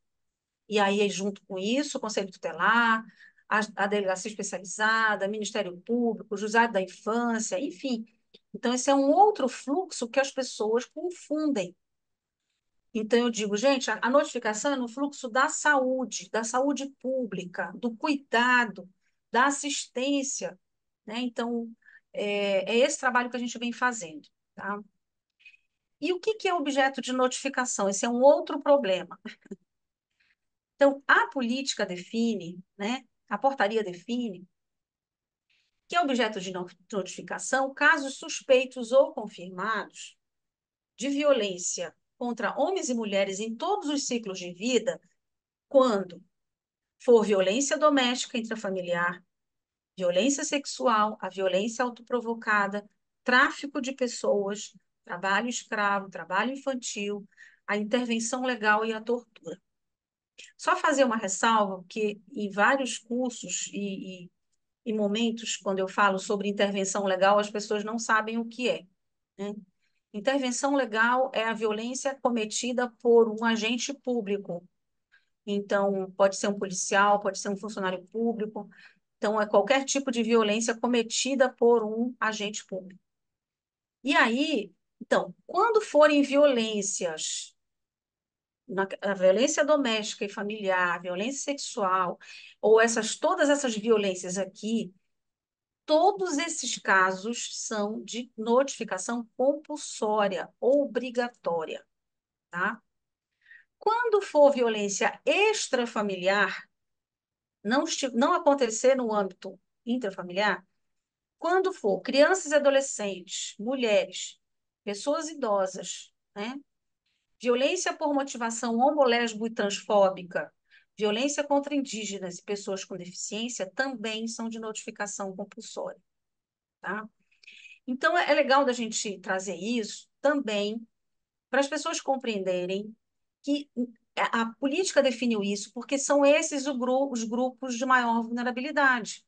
S2: E aí, junto com isso, o Conselho Tutelar, a Delegacia Especializada, Ministério Público, o Juizado da Infância, enfim. Então, esse é um outro fluxo que as pessoas confundem. Então, eu digo, gente, a notificação é no fluxo da saúde pública, do cuidado, da assistência, né? Então, é esse trabalho que a gente vem fazendo, tá? E o que é objeto de notificação? Esse é um outro problema. Então, a política define, né, a portaria define que é objeto de notificação casos suspeitos ou confirmados de violência contra homens e mulheres em todos os ciclos de vida, quando for violência doméstica intrafamiliar, violência sexual, a violência autoprovocada, tráfico de pessoas, trabalho escravo, trabalho infantil, a intervenção legal e a tortura. Só fazer uma ressalva que em vários cursos e momentos, quando eu falo sobre intervenção legal, as pessoas não sabem o que é, né? Intervenção legal é a violência cometida por um agente público. Então, pode ser um policial, pode ser um funcionário público. Então, é qualquer tipo de violência cometida por um agente público. E aí, então, quando forem violências, a violência doméstica e familiar, a violência sexual, ou todas essas violências aqui, todos esses casos são de notificação compulsória, obrigatória. tá? Quando for violência extrafamiliar, não acontecer no âmbito intrafamiliar, quando for crianças e adolescentes, mulheres, pessoas idosas, né? Violência por motivação homo, lésbico e transfóbica, violência contra indígenas e pessoas com deficiência também são de notificação compulsória, tá? Então, é legal da gente trazer isso também para as pessoas compreenderem que a política definiu isso porque são esses os grupos de maior vulnerabilidade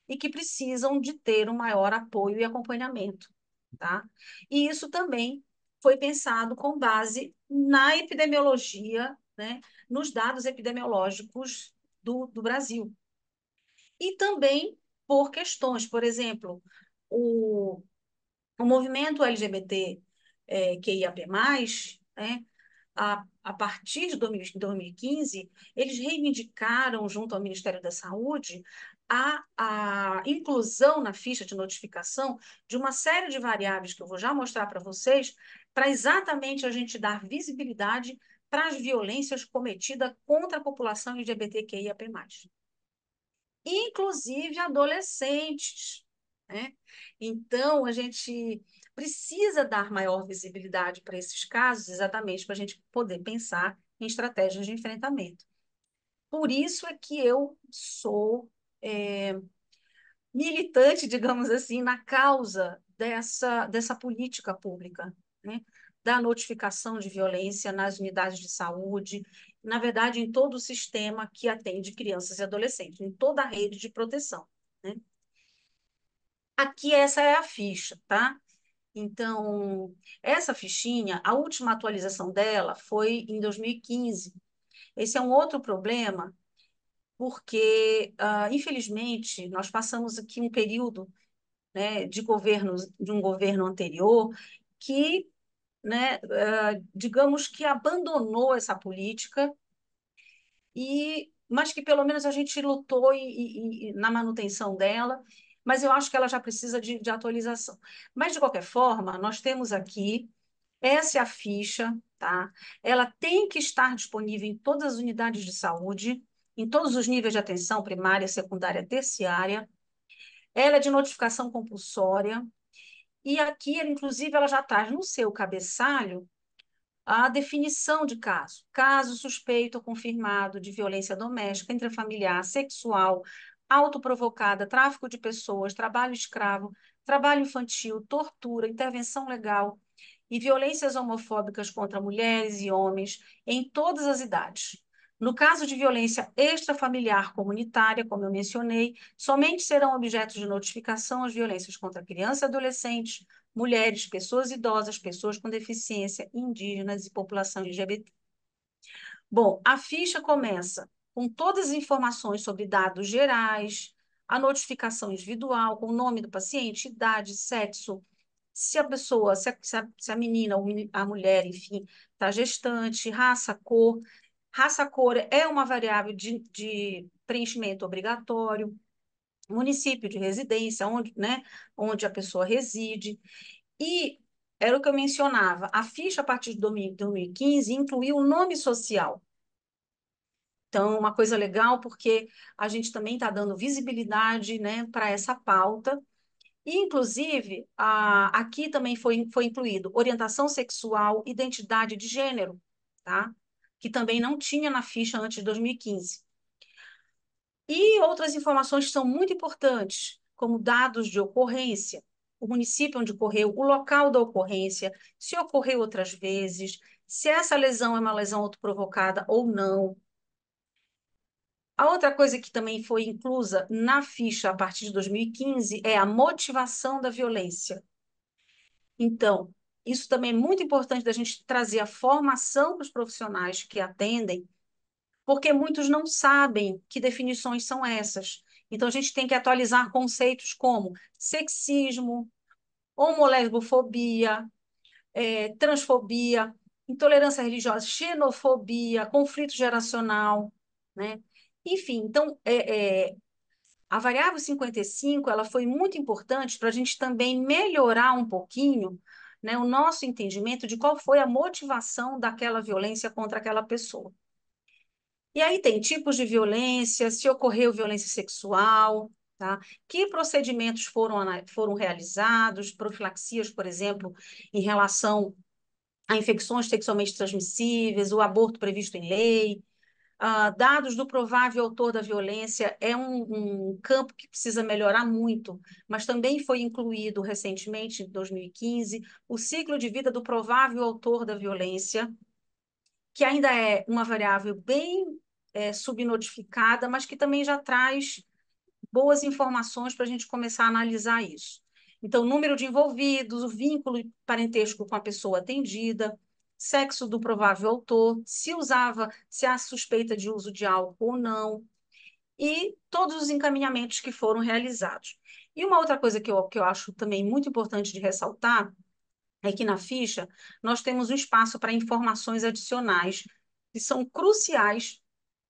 S2: e que precisam de ter um maior apoio e acompanhamento, tá? E isso também foi pensado com base na epidemiologia, né, nos dados epidemiológicos do Brasil. E também por questões, por exemplo, o, o movimento LGBT QIAP+, né, a partir de 2015, eles reivindicaram, junto ao Ministério da Saúde, a inclusão na ficha de notificação de uma série de variáveis que eu vou já mostrar para vocês, para exatamente a gente dar visibilidade para as violências cometidas contra a população LGBTQIAP+, inclusive adolescentes, né? Então, a gente precisa dar maior visibilidade para esses casos, exatamente para a gente poder pensar em estratégias de enfrentamento. Por isso é que eu sou militante, digamos assim, na causa dessa política pública, né? Da notificação de violência nas unidades de saúde, na verdade, em todo o sistema que atende crianças e adolescentes, em toda a rede de proteção, né? Aqui, essa é a ficha, tá? Então, essa fichinha, a última atualização dela foi em 2015. Esse é um outro problema, porque, infelizmente, nós passamos aqui um período, né, de um governo anterior que, né, digamos que abandonou essa política, mas que pelo menos a gente lutou na manutenção dela, mas eu acho que ela já precisa de atualização. Mas, de qualquer forma, nós temos aqui, essa é a ficha, tá? Ela tem que estar disponível em todas as unidades de saúde, em todos os níveis de atenção, primária, secundária, terciária. Ela é de notificação compulsória, e aqui, inclusive, ela já traz no seu cabeçalho a definição de caso. Caso suspeito ou confirmado de violência doméstica, intrafamiliar, sexual, autoprovocada, tráfico de pessoas, trabalho escravo, trabalho infantil, tortura, intervenção legal e violências homofóbicas contra mulheres e homens em todas as idades. No caso de violência extrafamiliar comunitária, como eu mencionei, somente serão objetos de notificação as violências contra crianças e adolescentes, mulheres, pessoas idosas, pessoas com deficiência, indígenas e população LGBT. Bom, a ficha começa com todas as informações sobre dados gerais, a notificação individual, com o nome do paciente, idade, sexo, se a pessoa, se a menina ou a mulher, enfim, está gestante, raça, cor. Raça, cor é uma variável de preenchimento obrigatório, município de residência, onde, né, onde a pessoa reside. E era o que eu mencionava, a ficha a partir de 2015 incluiu o nome social. Então, uma coisa legal, porque a gente também está dando visibilidade, né, para essa pauta. E, inclusive, aqui também foi incluído orientação sexual, identidade de gênero, tá? Que também não tinha na ficha antes de 2015. E outras informações que são muito importantes, como dados de ocorrência, o município onde ocorreu, o local da ocorrência, se ocorreu outras vezes, se essa lesão é uma lesão autoprovocada ou não. A outra coisa que também foi inclusa na ficha a partir de 2015 é a motivação da violência. Então, isso também é muito importante da gente trazer a formação para os profissionais que atendem, porque muitos não sabem que definições são essas. Então, a gente tem que atualizar conceitos como sexismo, homolesbofobia, transfobia, intolerância religiosa, xenofobia, conflito geracional, né? Enfim, então, a variável 55 ela foi muito importante para a gente também melhorar um pouquinho né, o nosso entendimento de qual foi a motivação daquela violência contra aquela pessoa. E aí tem tipos de violência, se ocorreu violência sexual, tá? Que procedimentos foram realizados, profilaxias, por exemplo, em relação a infecções sexualmente transmissíveis, o aborto previsto em lei, dados do provável autor da violência é um campo que precisa melhorar muito, mas também foi incluído recentemente, em 2015, o ciclo de vida do provável autor da violência, que ainda é uma variável bem subnotificada, mas que também já traz boas informações para a gente começar a analisar isso. Então, número de envolvidos, o vínculo parentesco com a pessoa atendida, sexo do provável autor, se há suspeita de uso de álcool ou não, e todos os encaminhamentos que foram realizados. E uma outra coisa que eu acho também muito importante de ressaltar é que na ficha nós temos um espaço para informações adicionais que são cruciais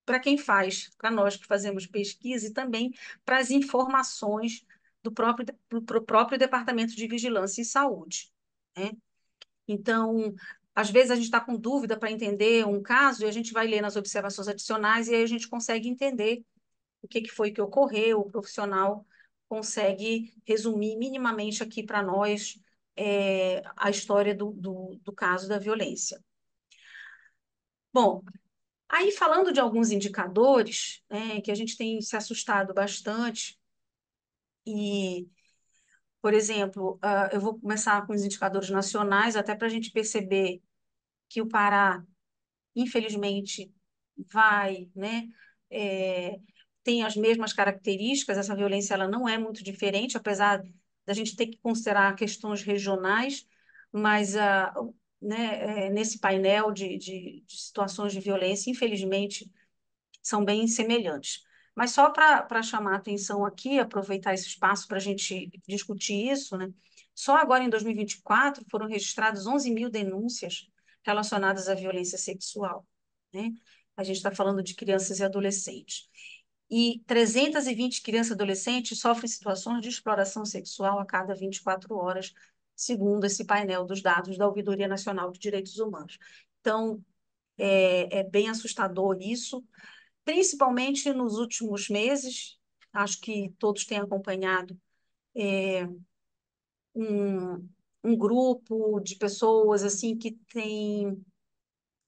S2: para quem faz, para nós que fazemos pesquisa e também para as informações pro próprio Departamento de Vigilância e Saúde, né? Então, às vezes a gente está com dúvida para entender um caso e a gente vai ler nas observações adicionais e aí a gente consegue entender o que foi que ocorreu, o profissional consegue resumir minimamente aqui para nós a história do caso da violência. Bom, aí, falando de alguns indicadores, né, que a gente tem se assustado bastante, e, por exemplo, eu vou começar com os indicadores nacionais, até para a gente perceber que o Pará, infelizmente, vai, né, é, tem as mesmas características, essa violência ela não é muito diferente, apesar da gente ter que considerar questões regionais, mas né, nesse painel de situações de violência, infelizmente, são bem semelhantes. Mas só para chamar a atenção aqui, aproveitar esse espaço para a gente discutir isso, né? Só agora em 2024 foram registradas 11 mil denúncias relacionadas à violência sexual, né? A gente está falando de crianças e adolescentes. E 320 crianças e adolescentes sofrem situações de exploração sexual a cada 24 horas, segundo esse painel dos dados da Ouvidoria Nacional de Direitos Humanos. Então, é bem assustador isso, principalmente nos últimos meses. Acho que todos têm acompanhado um, um grupo de pessoas assim que tem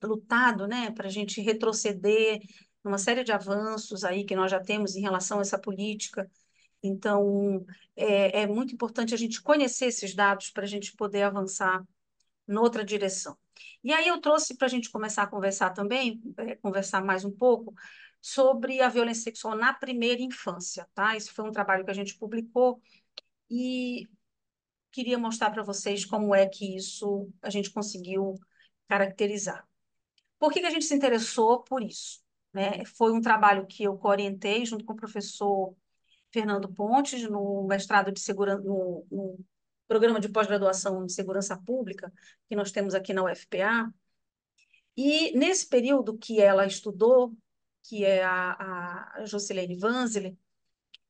S2: lutado, né, para a gente retroceder numa série de avanços aí que nós já temos em relação a essa política. Então, é muito importante a gente conhecer esses dados para a gente poder avançar noutra direção. E aí eu trouxe para a gente começar a conversar também, conversar mais um pouco, sobre a violência sexual na primeira infância, tá? Esse foi um trabalho que a gente publicou e queria mostrar para vocês como é que isso a gente conseguiu caracterizar. Por que que a gente se interessou por isso? Né? Foi um trabalho que eu orientei junto com o professor Fernando Pontes, no mestrado de segurança, no programa de pós-graduação em segurança pública, que nós temos aqui na UFPA. E nesse período que ela estudou, que é a Jocilene Vanzele,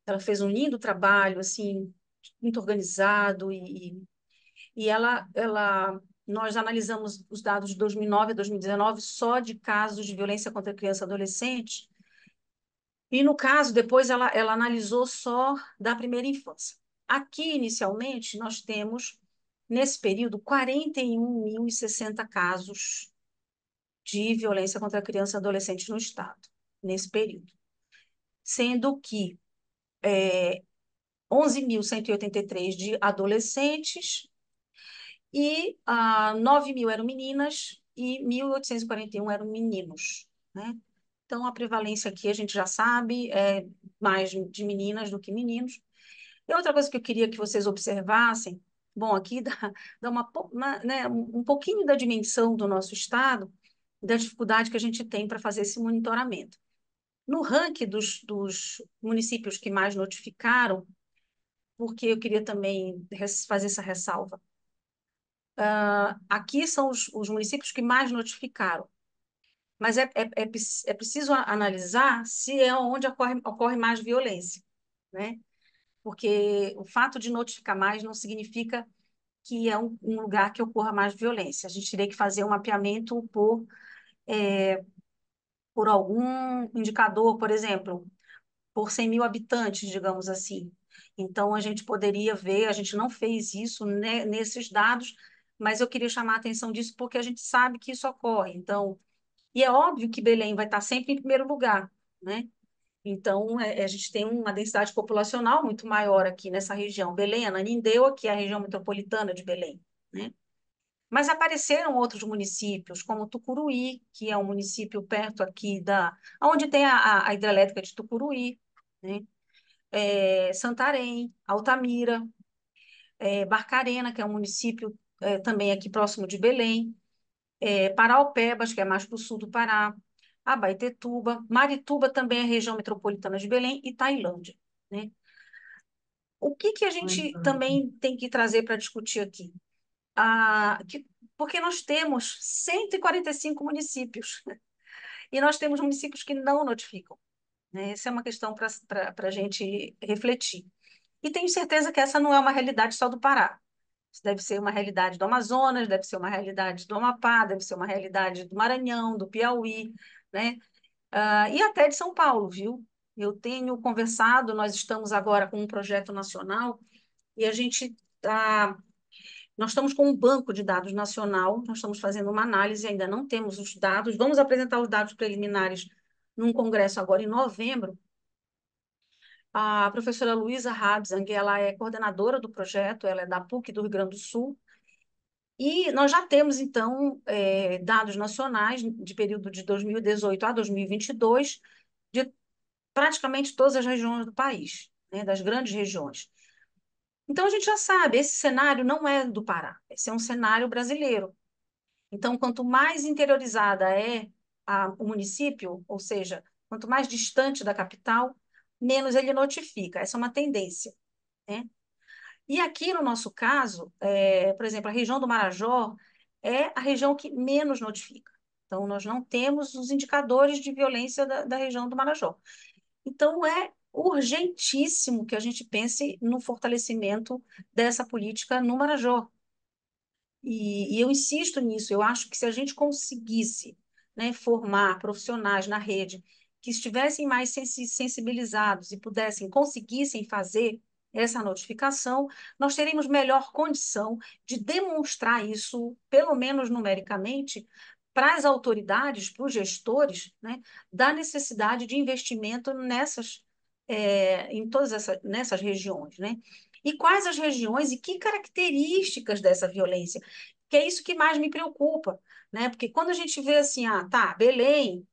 S2: ela fez um lindo trabalho, assim, muito organizado, nós analisamos os dados de 2009 a 2019 só de casos de violência contra criança e adolescente, e no caso, depois ela analisou só da primeira infância. Aqui, inicialmente, nós temos, nesse período, 41.060 casos de violência contra criança e adolescente no Estado, nesse período. Sendo que 11.183 de adolescentes e 9.000 eram meninas e 1.841 eram meninos, né? Então, a prevalência aqui a gente já sabe, é mais de meninas do que meninos. E outra coisa que eu queria que vocês observassem, bom, aqui dá né, um pouquinho da dimensão do nosso estado, da dificuldade que a gente tem para fazer esse monitoramento. No ranking dos municípios que mais notificaram, porque eu queria também fazer essa ressalva, aqui são os municípios que mais notificaram, mas é preciso analisar se é onde ocorre mais violência, né? Porque o fato de notificar mais não significa que é um lugar que ocorra mais violência. A gente teria que fazer um mapeamento por algum indicador, por exemplo, por 100 mil habitantes, digamos assim. Então, a gente poderia ver, a gente não fez isso, né, nesses dados, mas eu queria chamar a atenção disso porque a gente sabe que isso ocorre. Então, e é óbvio que Belém vai estar sempre em primeiro lugar, né? Então, a gente tem uma densidade populacional muito maior aqui nessa região. Belém, Ananindeua, que é a região metropolitana de Belém, né? Mas apareceram outros municípios, como Tucuruí, que é um município perto aqui onde tem a hidrelétrica de Tucuruí, né? Santarém, Altamira, Barcarena, que é um município também aqui próximo de Belém, Paraupebas, que é mais para o sul do Pará, Abaetetuba, Marituba também é região metropolitana de Belém e Tailândia, né? O que que a gente também tem que trazer para discutir aqui? Porque nós temos 145 municípios e nós temos municípios que não notificam, né? Essa é uma questão para a gente refletir. E tenho certeza que essa não é uma realidade só do Pará. Isso deve ser uma realidade do Amazonas, deve ser uma realidade do Amapá, deve ser uma realidade do Maranhão, do Piauí, né? E até de São Paulo, viu? Eu tenho conversado, nós estamos agora com um projeto nacional e nós estamos com um banco de dados nacional, nós estamos fazendo uma análise, ainda não temos os dados, vamos apresentar os dados preliminares num congresso agora em novembro. A professora Luísa Habsang, ela é coordenadora do projeto, ela é da PUC do Rio Grande do Sul, e nós já temos, então, dados nacionais de período de 2018 a 2022, de praticamente todas as regiões do país, né, das grandes regiões. Então, a gente já sabe, esse cenário não é do Pará, esse é um cenário brasileiro. Então, quanto mais interiorizada é o município, ou seja, quanto mais distante da capital, menos ele notifica. Essa é uma tendência, né? E aqui, no nosso caso, por exemplo, a região do Marajó é a região que menos notifica. Então, nós não temos os indicadores de violência da região do Marajó. Então, é urgentíssimo que a gente pense no fortalecimento dessa política no Marajó. E eu insisto nisso, eu acho que se a gente conseguisse, né, formar profissionais na rede que estivessem mais sensibilizados e conseguissem fazer essa notificação, nós teríamos melhor condição de demonstrar isso, pelo menos numericamente, para as autoridades, para os gestores, né, da necessidade de investimento nessas regiões, né? E quais as regiões e que características dessa violência? Que é isso que mais me preocupa, né? Porque quando a gente vê assim, tá, Belém,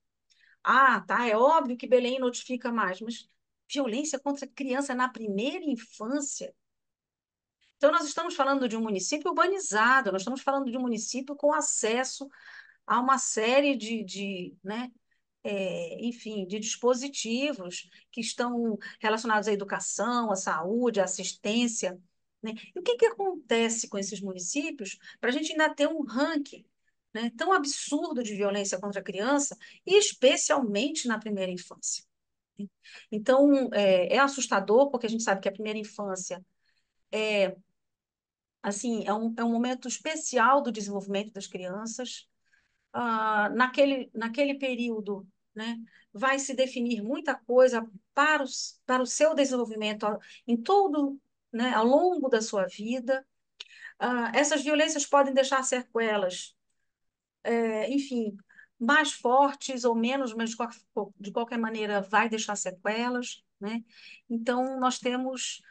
S2: tá, é óbvio que Belém notifica mais, mas violência contra a criança na primeira infância. Então, nós estamos falando de um município urbanizado, nós estamos falando de um município com acesso a uma série né, enfim, de dispositivos que estão relacionados à educação, à saúde, à assistência, né? E o que que acontece com esses municípios para a gente ainda ter um ranking, né, tão absurdo de violência contra a criança, e especialmente na primeira infância? Então, é assustador, porque a gente sabe que a primeira infância assim, é um momento especial do desenvolvimento das crianças. Naquele período, né, vai se definir muita coisa para o seu desenvolvimento em todo, né, ao longo da sua vida. Essas violências podem deixar sequelas, enfim, mais fortes ou menos, mas de qualquer maneira vai deixar sequelas, né? Então, nós temos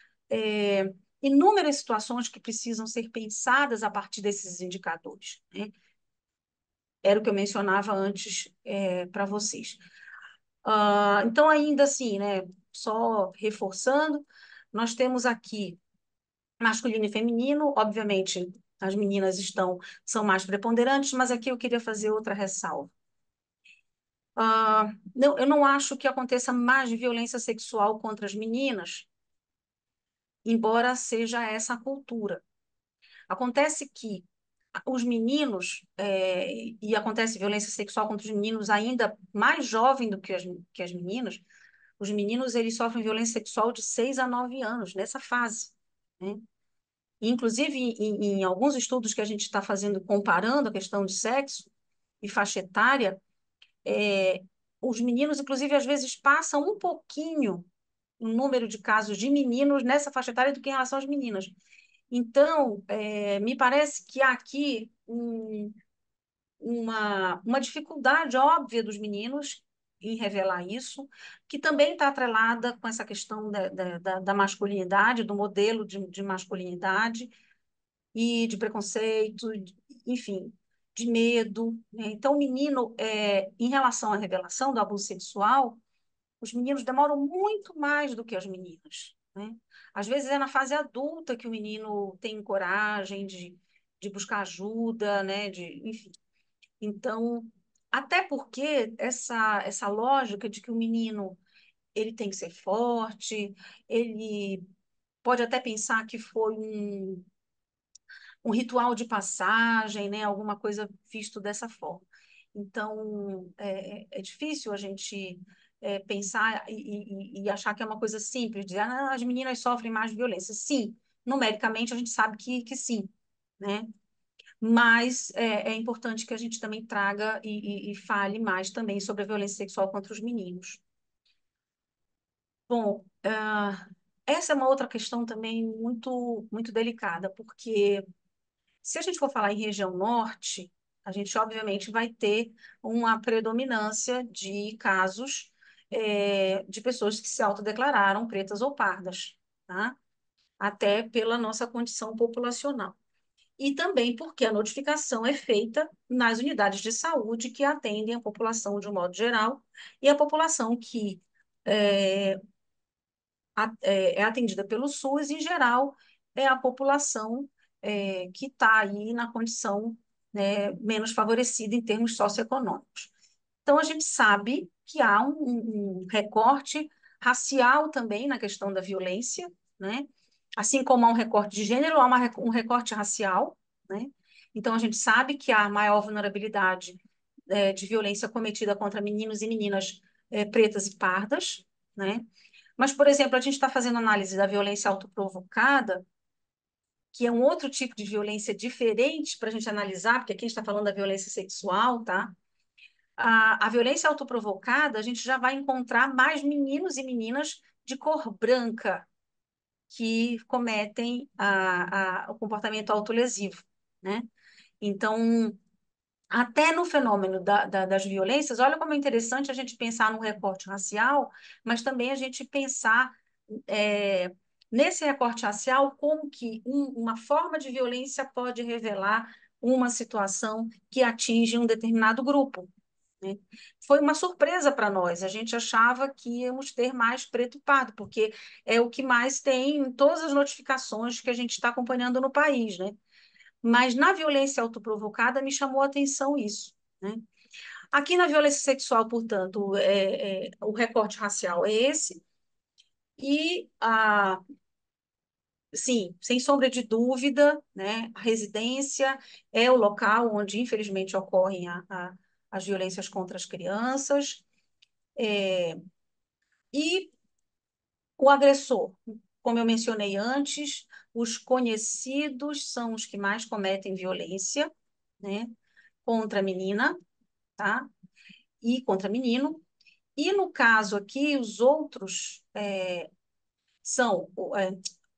S2: inúmeras situações que precisam ser pensadas a partir desses indicadores, né? Era o que eu mencionava antes para vocês. Então, ainda assim, né, só reforçando, nós temos aqui masculino e feminino, obviamente, as meninas são mais preponderantes, mas aqui eu queria fazer outra ressalva. Não, eu não acho que aconteça mais violência sexual contra as meninas, embora seja essa a cultura. Acontece que os meninos, e acontece violência sexual contra os meninos ainda mais jovem do que as meninas, os meninos eles sofrem violência sexual de 6 a 9 anos, nessa fase, né? Inclusive, em alguns estudos que a gente está fazendo, comparando a questão de sexo e faixa etária, é, os meninos, inclusive, às vezes passam um pouquinho o número de casos de meninos nessa faixa etária do que em relação às meninas. Então, me parece que há aqui uma dificuldade óbvia dos meninos em revelar isso, que também está atrelada com essa questão da masculinidade, do modelo de masculinidade e de preconceito, enfim, de medo, né? Então, o menino, em relação à revelação do abuso sexual, os meninos demoram muito mais do que as meninas, né? Às vezes é na fase adulta que o menino tem coragem de buscar ajuda, né? Enfim. Então, até porque essa lógica de que o menino ele tem que ser forte, ele pode até pensar que foi um ritual de passagem, né? Alguma coisa visto dessa forma. Então, é difícil a gente pensar e achar que é uma coisa simples, dizer, ah, as meninas sofrem mais violência. Sim, numericamente a gente sabe que sim, né? Mas é importante que a gente também traga e fale mais também sobre a violência sexual contra os meninos. Bom, essa é uma outra questão também muito delicada, porque se a gente for falar em região norte, a gente obviamente vai ter uma predominância de casos de pessoas que se autodeclararam pretas ou pardas, tá? Até pela nossa condição populacional. E também porque a notificação é feita nas unidades de saúde que atendem a população de um modo geral, e a população que é, é atendida pelo SUS, em geral, é a população que está aí na condição, né, menos favorecida em termos socioeconômicos. Então, a gente sabe que há um recorte racial também na questão da violência, né? Assim como há um recorte de gênero, há um recorte racial, né? Então, a gente sabe que há maior vulnerabilidade de violência cometida contra meninos e meninas pretas e pardas, né? Mas, por exemplo, a gente está fazendo análise da violência autoprovocada, que é um outro tipo de violência diferente para a gente analisar, porque aqui a gente está falando da violência sexual, tá? A violência autoprovocada, a gente já vai encontrar mais meninos e meninas de cor branca que cometem o comportamento autolesivo, né? Então, até no fenômeno das violências, olha como é interessante a gente pensar no recorte racial, mas também a gente pensar é, nesse recorte racial como que uma forma de violência pode revelar uma situação que atinge um determinado grupo, né? Foi uma surpresa para nós. A gente achava que íamos ter mais preto e pardo, porque é o que mais tem em todas as notificações que a gente está acompanhando no país, né? Mas na violência autoprovocada me chamou a atenção isso, né? Aqui na violência sexual, portanto, o recorte racial é esse, e, sim, sem sombra de dúvida, né, a residência é o local onde, infelizmente, ocorrem as violências contra as crianças, e o agressor, como eu mencionei antes, os conhecidos são os que mais cometem violência, né, contra a menina, tá? E contra menino. E no caso aqui, os outros são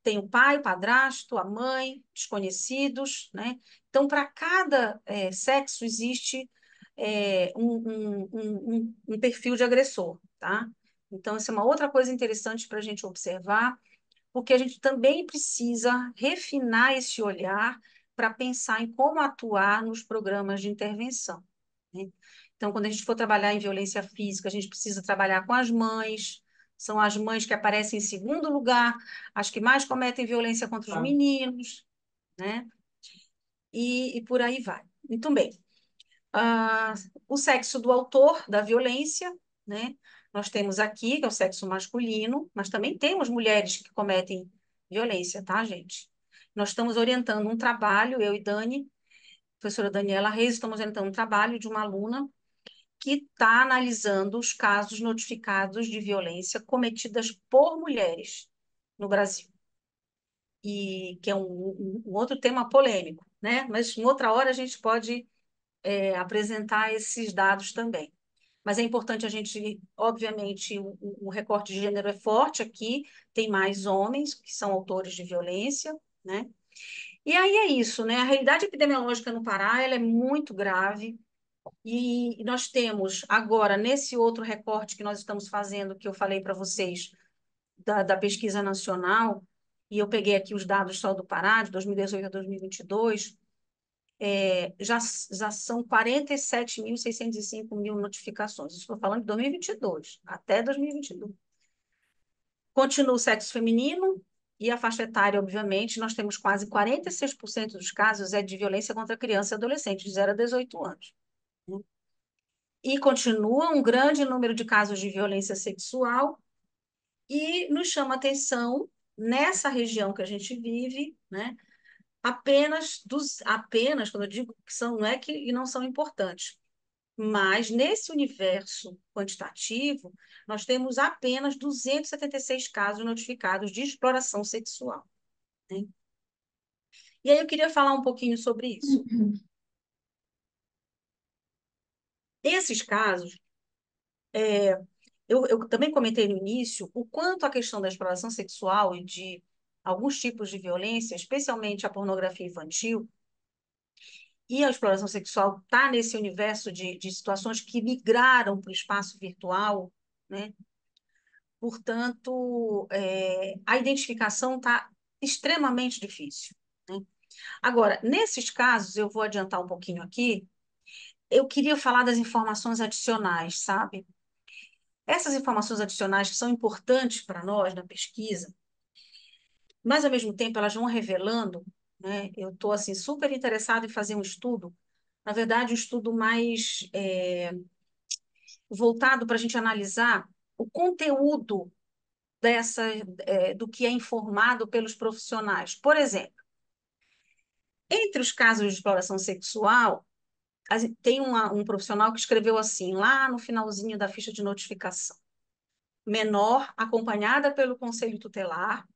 S2: tem o pai, o padrasto, a mãe, desconhecidos, né? Então, para cada sexo existe um perfil de agressor, tá? Então, essa é uma outra coisa interessante para a gente observar, porque a gente também precisa refinar esse olhar para pensar em como atuar nos programas de intervenção, né? Então, quando a gente for trabalhar em violência física, a gente precisa trabalhar com as mães, são as mães que aparecem em segundo lugar, as que mais cometem violência contra os
S1: Tá.
S2: meninos, né? E por aí vai. Muito bem. O sexo do autor da violência, né? Nós temos aqui, que é o sexo masculino, mas também temos mulheres que cometem violência, tá, gente? Nós estamos orientando um trabalho, eu e Dani, professora Daniela Reis, estamos orientando um trabalho de uma aluna que está analisando os casos notificados de violência cometidas por mulheres no Brasil. e que é um outro tema polêmico, né? Mas em outra hora a gente pode apresentar esses dados também. Mas é importante a gente, obviamente, o recorte de gênero é forte aqui, tem mais homens que são autores de violência, né? E aí é isso, né? A realidade epidemiológica no Pará, ela é muito grave, e nós temos agora, nesse outro recorte que nós estamos fazendo, que eu falei para vocês, da pesquisa nacional, e eu peguei aqui os dados só do Pará, de 2018 a 2022, já são 47.605 mil notificações. Estou falando de 2022, até 2022. Continua o sexo feminino e a faixa etária, obviamente, nós temos quase 46% dos casos de violência contra criança e adolescente, de 0 a 18 anos. Né? E continua um grande número de casos de violência sexual e nos chama atenção, nessa região que a gente vive, né, apenas, quando eu digo que são, não é que não são importantes, mas nesse universo quantitativo, nós temos apenas 276 casos notificados de exploração sexual. Né? E aí eu queria falar um pouquinho sobre isso. Esses casos, eu também comentei no início o quanto a questão da exploração sexual e de alguns tipos de violência, especialmente a pornografia infantil, e a exploração sexual está nesse universo de situações que migraram para o espaço virtual, né? Portanto, a identificação está extremamente difícil. Né? Agora, nesses casos, eu vou adiantar um pouquinho aqui, eu queria falar das informações adicionais, sabe? Essas informações adicionais que são importantes para nós na pesquisa, mas ao mesmo tempo elas vão revelando, né? Eu estou assim super interessada em fazer um estudo, na verdade, um estudo mais voltado para a gente analisar o conteúdo do que é informado pelos profissionais. Por exemplo, entre os casos de exploração sexual, tem um profissional que escreveu assim, lá no finalzinho da ficha de notificação: menor acompanhada pelo conselho tutelar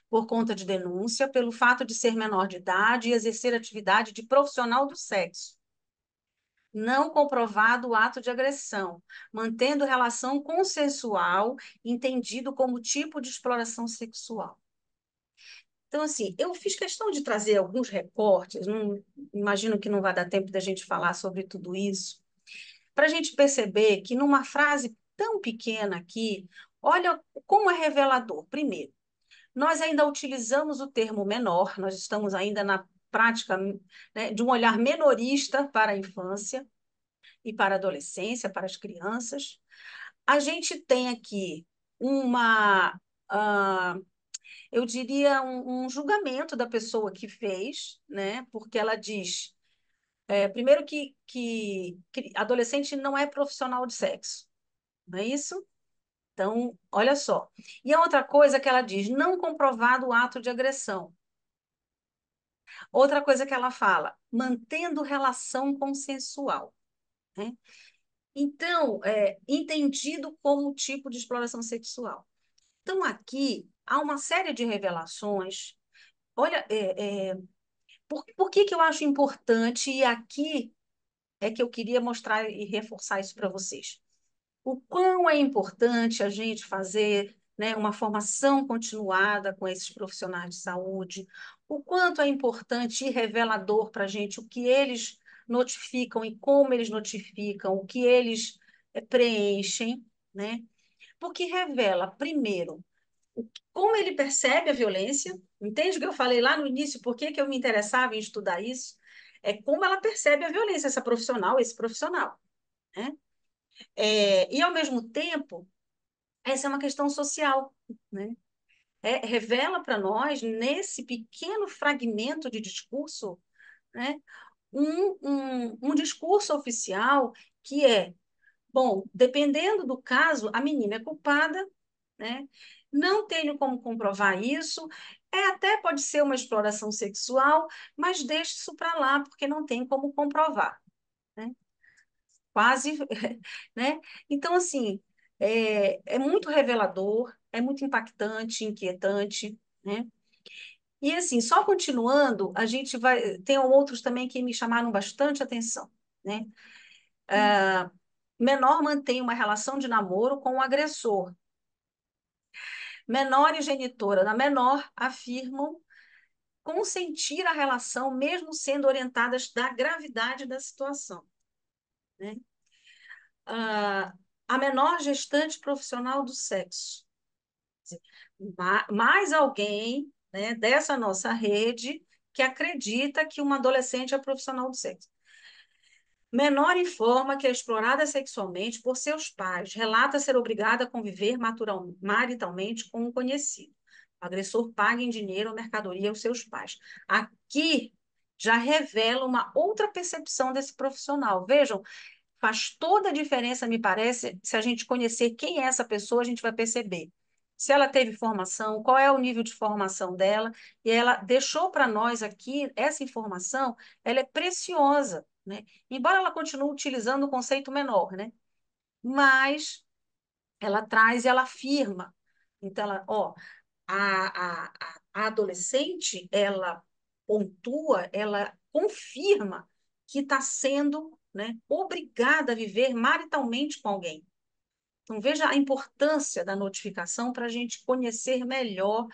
S2: por conta de denúncia, pelo fato de ser menor de idade e exercer atividade de profissional do sexo. Não comprovado o ato de agressão, mantendo relação consensual, entendido como tipo de exploração sexual. Então, assim, eu fiz questão de trazer alguns recortes, não, imagino que não vai dar tempo da gente falar sobre tudo isso, para a gente perceber que numa frase tão pequena aqui, olha como é revelador. Primeiro, nós ainda utilizamos o termo menor, nós estamos ainda na prática, né, de um olhar menorista para a infância e para a adolescência, para as crianças. A gente tem aqui uma, eu diria, um julgamento da pessoa que fez, né? Porque ela diz, primeiro que adolescente não é profissional de sexo, não é isso? Então, olha só. E a outra coisa que ela diz, não comprovado o ato de agressão. Outra coisa que ela fala, mantendo relação consensual. Né? Então, entendido como tipo de exploração sexual. Então, aqui há uma série de revelações. Olha, por que eu acho importante, e aqui é que eu queria mostrar e reforçar isso para vocês. O quão é importante a gente fazer, né, uma formação continuada com esses profissionais de saúde, o quanto é importante e revelador para a gente o que eles notificam e como eles notificam, o que eles preenchem, né? Porque revela, primeiro, como ele percebe a violência. Entende o que eu falei lá no início? Por que eu me interessava em estudar isso? É como ela percebe a violência, essa profissional, esse profissional. Né? E, ao mesmo tempo, essa é uma questão social. Né? Revela para nós, nesse pequeno fragmento de discurso, né, um discurso oficial que bom, dependendo do caso, a menina é culpada, né? Não tenho como comprovar isso. Até pode ser uma exploração sexual, mas deixe isso para lá, porque não tem como comprovar. Né? Quase, né? Então, assim, é muito revelador, é muito impactante, inquietante, né? E assim, só continuando, a gente vai. Tem outros também que me chamaram bastante atenção, né? Menor mantém uma relação de namoro com o agressor. Menor e genitora da menor afirmam consentir a relação, mesmo sendo orientadas da gravidade da situação, né? Ah, a menor gestante profissional do sexo. Mais alguém, né, dessa nossa rede que acredita que uma adolescente é profissional do sexo. Menor informa que é explorada sexualmente por seus pais, relata ser obrigada a conviver maritalmente com um conhecido. O agressor paga em dinheiro ou mercadoria aos seus pais. Aqui já revela uma outra percepção desse profissional. Vejam, faz toda a diferença, me parece, se a gente conhecer quem é essa pessoa, a gente vai perceber. Se ela teve formação, qual é o nível de formação dela, e ela deixou para nós aqui essa informação, ela é preciosa, né? Embora ela continue utilizando o conceito menor, né? Mas ela traz e ela afirma. Então, ela, ó, a adolescente, ela pontua, ela confirma que está sendo, né, obrigada a viver maritalmente com alguém. Então, veja a importância da notificação para a gente conhecer melhor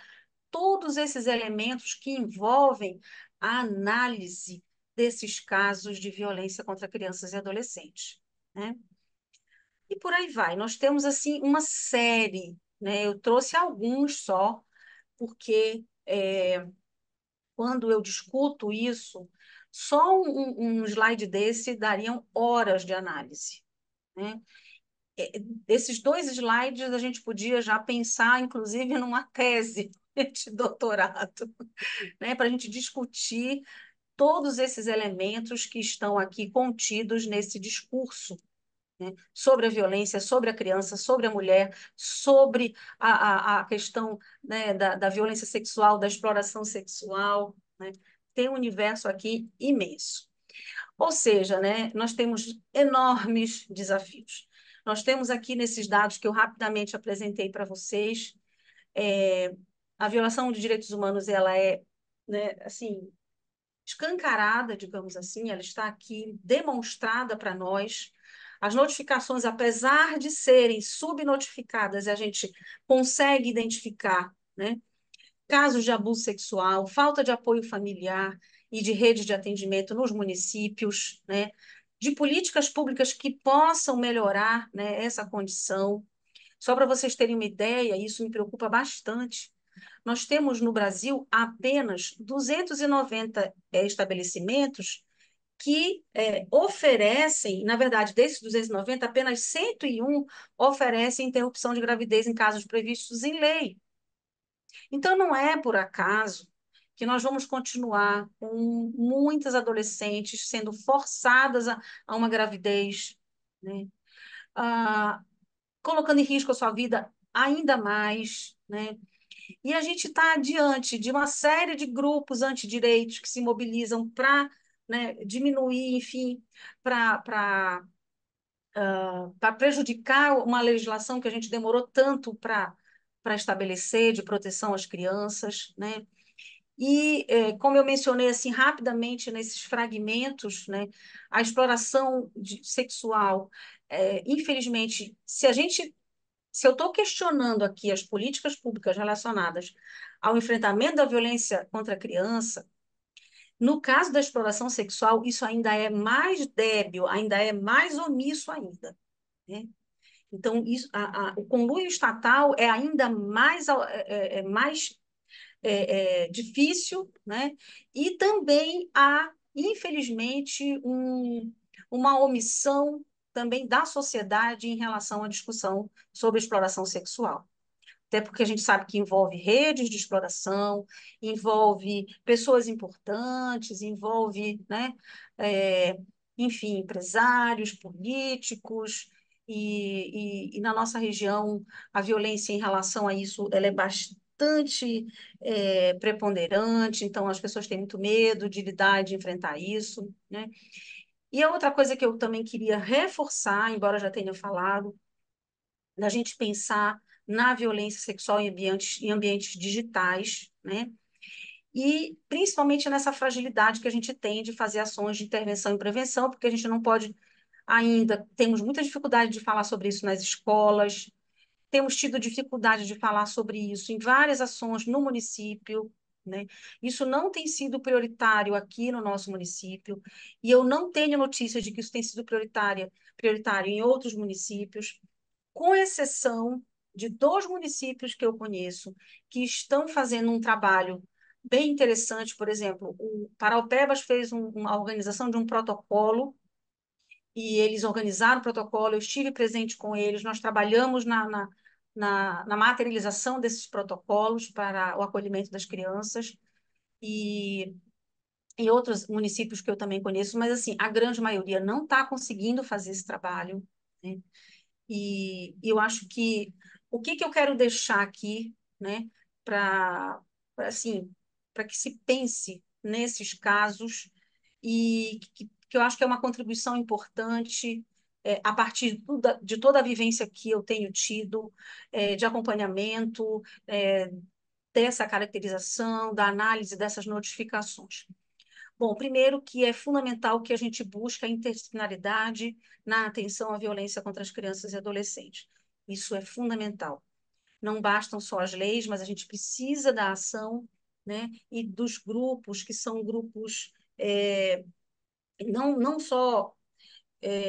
S2: todos esses elementos que envolvem a análise desses casos de violência contra crianças e adolescentes, né? E por aí vai. Nós temos, assim, uma série, né? Eu trouxe alguns só, porque quando eu discuto isso, só um slide desse dariam horas de análise, né? Esses dois slides a gente podia já pensar, inclusive, numa tese de doutorado, né? Para a gente discutir todos esses elementos que estão aqui contidos nesse discurso, né? Sobre a violência, sobre a criança, sobre a mulher, sobre a questão, né, da violência sexual, da exploração sexual, né? Tem um universo aqui imenso. Ou seja, né, nós temos enormes desafios. Nós temos aqui nesses dados que eu rapidamente apresentei para vocês, é, a violação de direitos humanos, ela é, né, assim, escancarada, digamos assim, ela está aqui demonstrada para nós. As notificações, apesar de serem subnotificadas, a gente consegue identificar, né, casos de abuso sexual, falta de apoio familiar e de rede de atendimento nos municípios, né, de políticas públicas que possam melhorar, né, essa condição. Só para vocês terem uma ideia, isso me preocupa bastante. Nós temos no Brasil apenas 290 estabelecimentos que oferecem, na verdade, desses 290, apenas 101 oferecem interrupção de gravidez em casos previstos em lei. Então, não é por acaso que nós vamos continuar com muitas adolescentes sendo forçadas a uma gravidez, né? Ah, colocando em risco a sua vida ainda mais, né? E a gente está diante de uma série de grupos antidireitos que se mobilizam para, né, diminuir, enfim, para prejudicar uma legislação que a gente demorou tanto para estabelecer de proteção às crianças, né? E, como eu mencionei assim rapidamente nesses fragmentos, né, a exploração sexual, infelizmente, se eu estou questionando aqui as políticas públicas relacionadas ao enfrentamento da violência contra a criança, no caso da exploração sexual, isso ainda é mais débil, ainda é mais omisso ainda, né? Então, o conluio estatal é ainda mais difícil, né? E também há, infelizmente, uma omissão também da sociedade em relação à discussão sobre exploração sexual. Até porque a gente sabe que envolve redes de exploração, envolve pessoas importantes, envolve, né, é, enfim, empresários, políticos, e na nossa região a violência em relação a isso ela é bastante preponderante, então as pessoas têm muito medo de lidar, de enfrentar isso, né? E a outra coisa que eu também queria reforçar, embora já tenha falado, da gente pensar na violência sexual em ambientes digitais, né? e principalmente nessa fragilidade que a gente tem de fazer ações de intervenção e prevenção, porque a gente não pode ainda, temos muita dificuldade de falar sobre isso nas escolas, temos tido dificuldade de falar sobre isso em várias ações no município, né? Isso não tem sido prioritário aqui no nosso município, e eu não tenho notícias de que isso tem sido prioritário em outros municípios, com exceção de dois municípios que eu conheço que estão fazendo um trabalho bem interessante. Por exemplo, o Paraupebas fez uma organização de um protocolo e eles organizaram o protocolo, eu estive presente com eles, nós trabalhamos na materialização desses protocolos para o acolhimento das crianças e em outros municípios que eu também conheço, mas assim, a grande maioria não está conseguindo fazer esse trabalho, né? E eu acho que o que eu quero deixar aqui, né, para assim, para que se pense nesses casos e que eu acho que é uma contribuição importante a partir de toda a vivência que eu tenho tido de acompanhamento dessa caracterização, da análise dessas notificações. Bom, primeiro que é fundamental que a gente busque a interdisciplinaridade na atenção à violência contra as crianças e adolescentes. Isso é fundamental. Não bastam só as leis, mas a gente precisa da ação, né, e dos grupos, que são grupos não só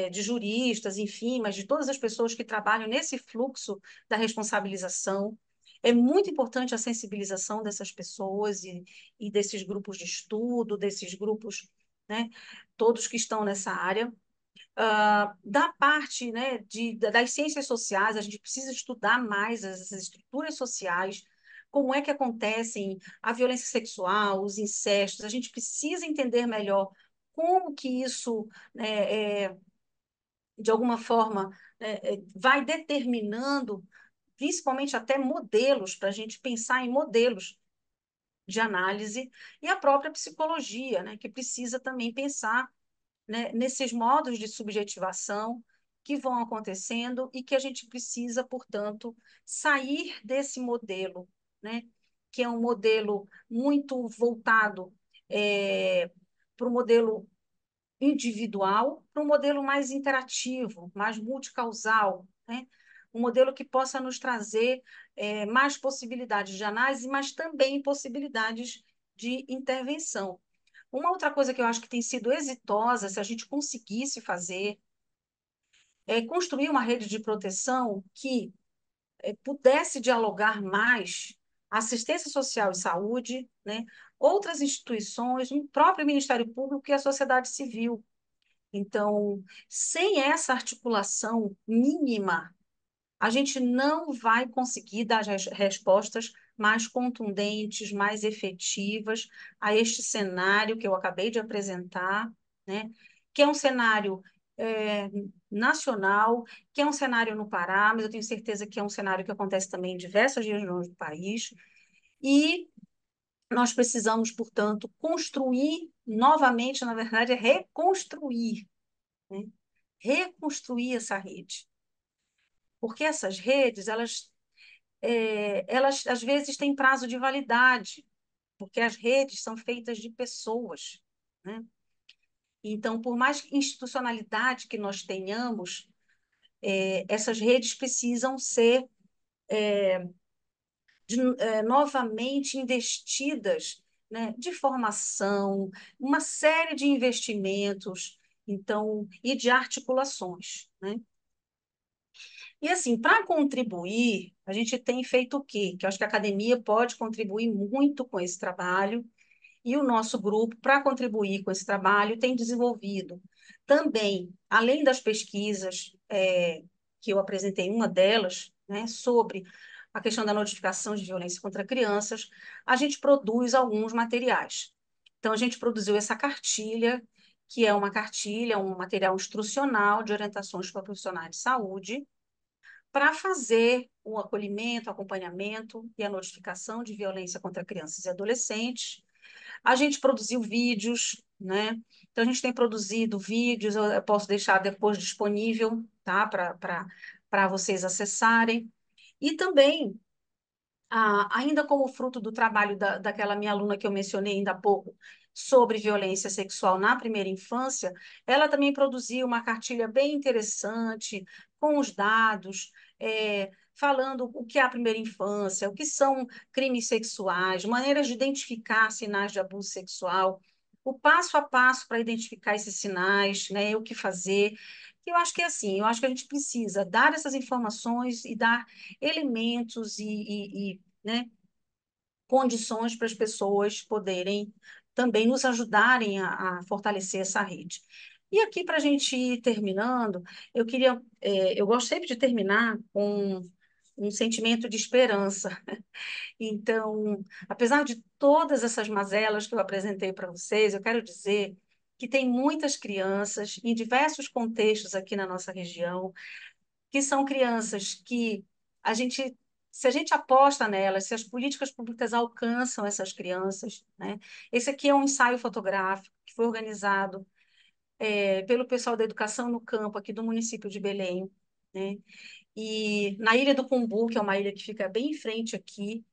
S2: de juristas, enfim, mas de todas as pessoas que trabalham nesse fluxo da responsabilização. É muito importante a sensibilização dessas pessoas e desses grupos de estudo, desses grupos, né, todos que estão nessa área. Da parte, né, das ciências sociais, a gente precisa estudar mais essas estruturas sociais, como é que acontecem a violência sexual, os incestos, a gente precisa entender melhor como que isso, né, de alguma forma, vai determinando, principalmente até modelos, para a gente pensar em modelos de análise, e a própria psicologia, né, que precisa também pensar, né, nesses modos de subjetivação que vão acontecendo e que a gente precisa, portanto, sair desse modelo, né, que é um modelo muito voltado para o modelo individual para um modelo mais interativo, mais multicausal, né? Um modelo que possa nos trazer mais possibilidades de análise, mas também possibilidades de intervenção. Uma outra coisa que eu acho que tem sido exitosa, se a gente conseguisse fazer, é construir uma rede de proteção que pudesse dialogar mais assistência social e saúde, né? Outras instituições, o próprio Ministério Público e a sociedade civil. Então, sem essa articulação mínima, a gente não vai conseguir dar respostas mais contundentes, mais efetivas a este cenário que eu acabei de apresentar, né? Que é um cenário é, nacional, que é um cenário no Pará, mas eu tenho certeza que é um cenário que acontece também em diversas regiões do país, e nós precisamos, portanto, construir novamente, na verdade, é reconstruir, né? Reconstruir essa rede. Porque essas redes, elas às vezes têm prazo de validade, porque as redes são feitas de pessoas, né? Então, por mais institucionalidade que nós tenhamos, essas redes precisam ser novamente investidas, né, de formação, uma série de investimentos, então, e de articulações, né? E assim, para contribuir, a gente tem feito o quê? Que eu acho que a academia pode contribuir muito com esse trabalho, e o nosso grupo, para contribuir com esse trabalho, tem desenvolvido também, além das pesquisas que eu apresentei, uma delas, né, sobre a questão da notificação de violência contra crianças, a gente produz alguns materiais. Então, a gente produziu essa cartilha, que é uma cartilha, um material instrucional de orientações para profissionais de saúde, para fazer o acolhimento, acompanhamento e a notificação de violência contra crianças e adolescentes. A gente produziu vídeos, né? Então, a gente tem produzido vídeos, eu posso deixar depois disponível, tá? Para vocês acessarem. E também ainda como fruto do trabalho daquela minha aluna que eu mencionei ainda há pouco, sobre violência sexual na primeira infância, ela também produziu uma cartilha bem interessante, com os dados, falando o que é a primeira infância, o que são crimes sexuais, maneiras de identificar sinais de abuso sexual, o passo a passo para identificar esses sinais, né, o que fazer. Eu acho que é assim, eu acho que a gente precisa dar essas informações e dar elementos né, condições para as pessoas poderem também nos ajudarem a fortalecer essa rede. E aqui, para a gente ir terminando, eu gosto sempre de terminar com um sentimento de esperança. Então, apesar de todas essas mazelas que eu apresentei para vocês, eu quero dizer que tem muitas crianças em diversos contextos aqui na nossa região que são crianças que a gente, se a gente aposta nelas, se as políticas públicas alcançam essas crianças, né? Esse aqui é um ensaio fotográfico que foi organizado pelo pessoal da Educação no Campo aqui do município de Belém, né? E na Ilha do Cumbu, que é uma ilha que fica bem em frente aqui,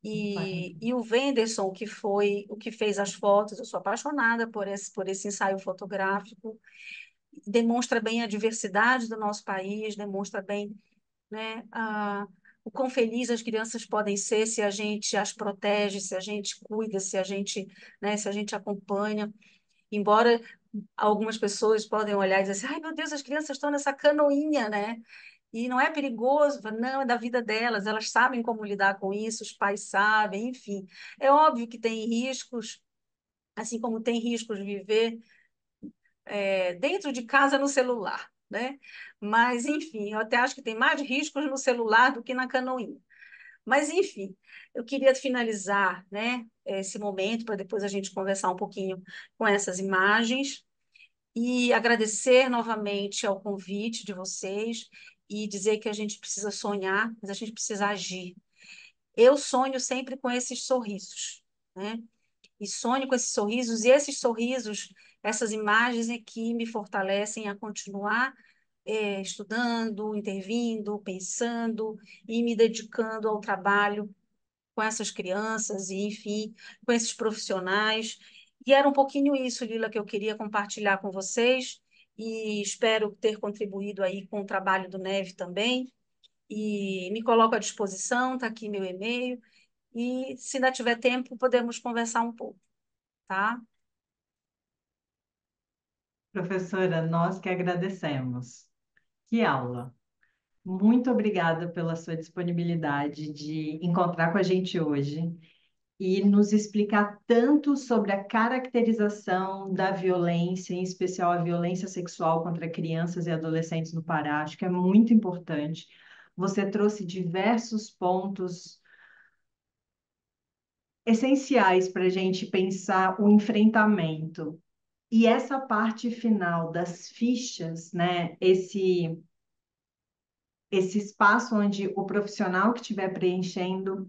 S2: e o Wenderson, que foi o que fez as fotos, eu sou apaixonada por esse ensaio fotográfico, demonstra bem a diversidade do nosso país, demonstra bem, né, o quão felizes as crianças podem ser se a gente as protege, se a gente cuida, se a gente, né, se a gente acompanha. Embora algumas pessoas podem olhar e dizer assim, ai meu Deus, as crianças estão nessa canoinha, né? E não é perigoso, não, é da vida delas, elas sabem como lidar com isso, os pais sabem, enfim. É óbvio que tem riscos, assim como tem riscos de viver dentro de casa no celular, né? Mas, enfim, eu até acho que tem mais riscos no celular do que na canoinha. Mas, enfim, eu queria finalizar, né, esse momento para depois a gente conversar um pouquinho com essas imagens e agradecer novamente ao convite de vocês e dizer que a gente precisa sonhar, mas a gente precisa agir. Eu sonho sempre com esses sorrisos, né? E sonho com esses sorrisos, e esses sorrisos, essas imagens é que me fortalecem a continuar estudando, intervindo, pensando e me dedicando ao trabalho com essas crianças e, enfim, com esses profissionais. E era um pouquinho isso, Lila, que eu queria compartilhar com vocês e espero ter contribuído aí com o trabalho do Neve também. E me coloco à disposição, está aqui meu e-mail. E se ainda tiver tempo, podemos conversar um pouco, tá?
S1: Professora, nós que agradecemos. Que aula! Muito obrigada pela sua disponibilidade de encontrar com a gente hoje e nos explicar tanto sobre a caracterização da violência, em especial a violência sexual contra crianças e adolescentes no Pará. Acho que é muito importante. Você trouxe diversos pontos essenciais para a gente pensar o enfrentamento. E essa parte final das fichas, né? Esse espaço onde o profissional que estiver preenchendo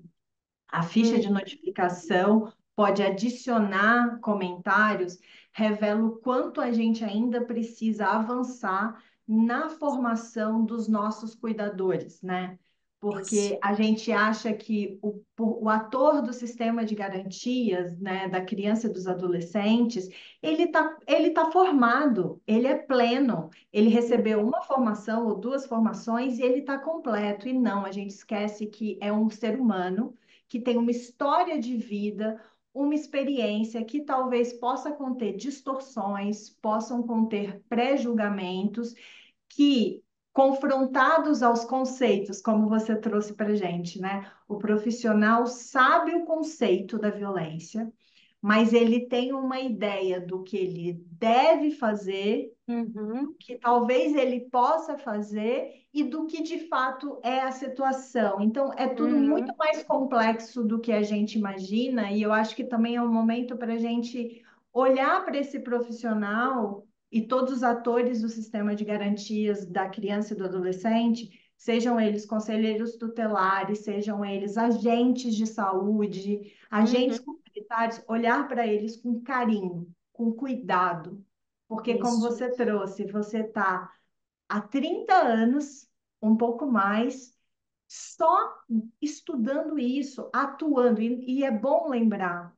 S1: a ficha de
S2: Uhum,
S1: notificação pode adicionar comentários, revela o quanto a gente ainda precisa avançar na formação dos nossos cuidadores, né?
S2: isso.
S1: Porque a gente acha que o ator do sistema de garantias, né, da criança e dos adolescentes, ele tá formado, ele é pleno, ele recebeu uma formação ou duas formações e ele está completo. E não, a gente esquece que é um ser humano que tem uma história de vida, uma experiência que talvez possa conter distorções, possam conter pré-julgamentos, que, confrontados aos conceitos, como você trouxe para a gente, né? O profissional sabe o conceito da violência, mas ele tem uma ideia do que ele deve fazer,
S2: Uhum,
S1: que talvez ele possa fazer e do que de fato é a situação. Então, é tudo muito
S2: uhum,
S1: mais complexo do que a gente imagina, e eu acho que também é um momento para a gente olhar para esse profissional e todos os atores do sistema de garantias da criança e do adolescente. Sejam eles conselheiros tutelares, sejam eles agentes de saúde, agentes
S2: uhum,
S1: comunitários, olhar para eles com carinho, com cuidado, porque, como
S2: isso.
S1: você trouxe, você está há 30 anos, um pouco mais, Só estudando isso, atuando, e é bom lembrar,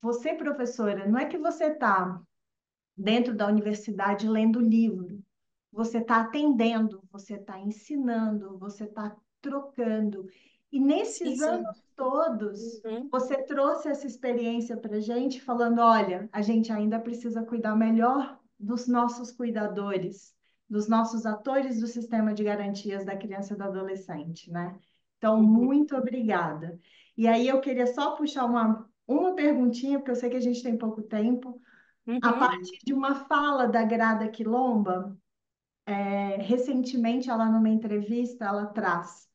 S1: você, professora, não é que você está dentro da universidade lendo livro, você está atendendo, você está ensinando, você está trocando. E
S2: Sim,
S1: nesses
S2: sim.
S1: anos todos,
S2: Uhum,
S1: você trouxe essa experiência para a gente, falando: olha, a gente ainda precisa cuidar melhor dos nossos cuidadores, dos nossos atores do sistema de garantias da criança e do adolescente, né? Então,
S2: uhum,
S1: muito obrigada. E aí, eu queria só puxar uma perguntinha, porque eu sei que a gente tem pouco tempo, a
S2: uhum.
S1: partir de uma fala da Grada Quilomba. Recentemente, ela numa entrevista, ela traz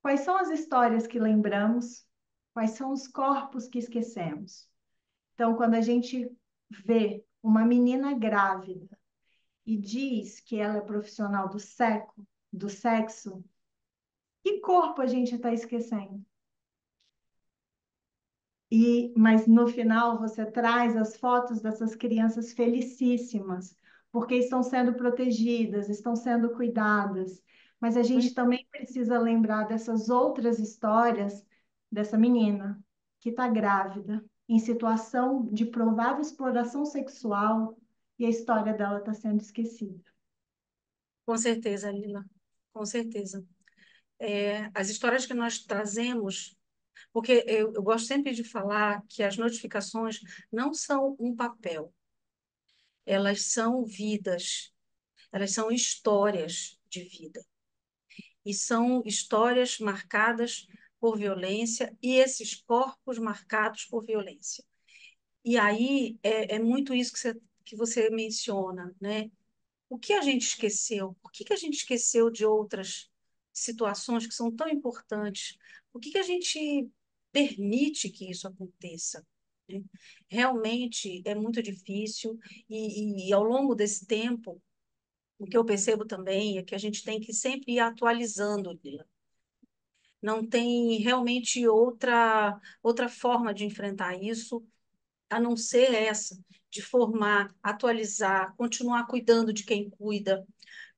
S1: quais são as histórias que lembramos, quais são os corpos que esquecemos. Então, quando a gente vê uma menina grávida e diz que ela é profissional do sexo, que corpo a gente está esquecendo? Mas no final você traz as fotos dessas crianças felicíssimas, porque estão sendo protegidas, estão sendo cuidadas. Mas a gente também precisa lembrar dessas outras histórias dessa menina que está grávida, em situação de provável exploração sexual, e a história dela está sendo esquecida.
S2: Com certeza, Lila, com certeza. As histórias que nós trazemos, porque eu gosto sempre de falar que as notificações não são um papel, elas são vidas, elas são histórias de vida. E são histórias marcadas por violência e esses corpos marcados por violência. E aí é muito isso que você menciona, né? O que a gente esqueceu? Por que a gente esqueceu de outras situações que são tão importantes? Por que a gente permite que isso aconteça? Né? Realmente é muito difícil e ao longo desse tempo, o que eu percebo também é que a gente tem que sempre ir atualizando, Lila. Não tem realmente outra forma de enfrentar isso a não ser essa, de formar, atualizar, continuar cuidando de quem cuida,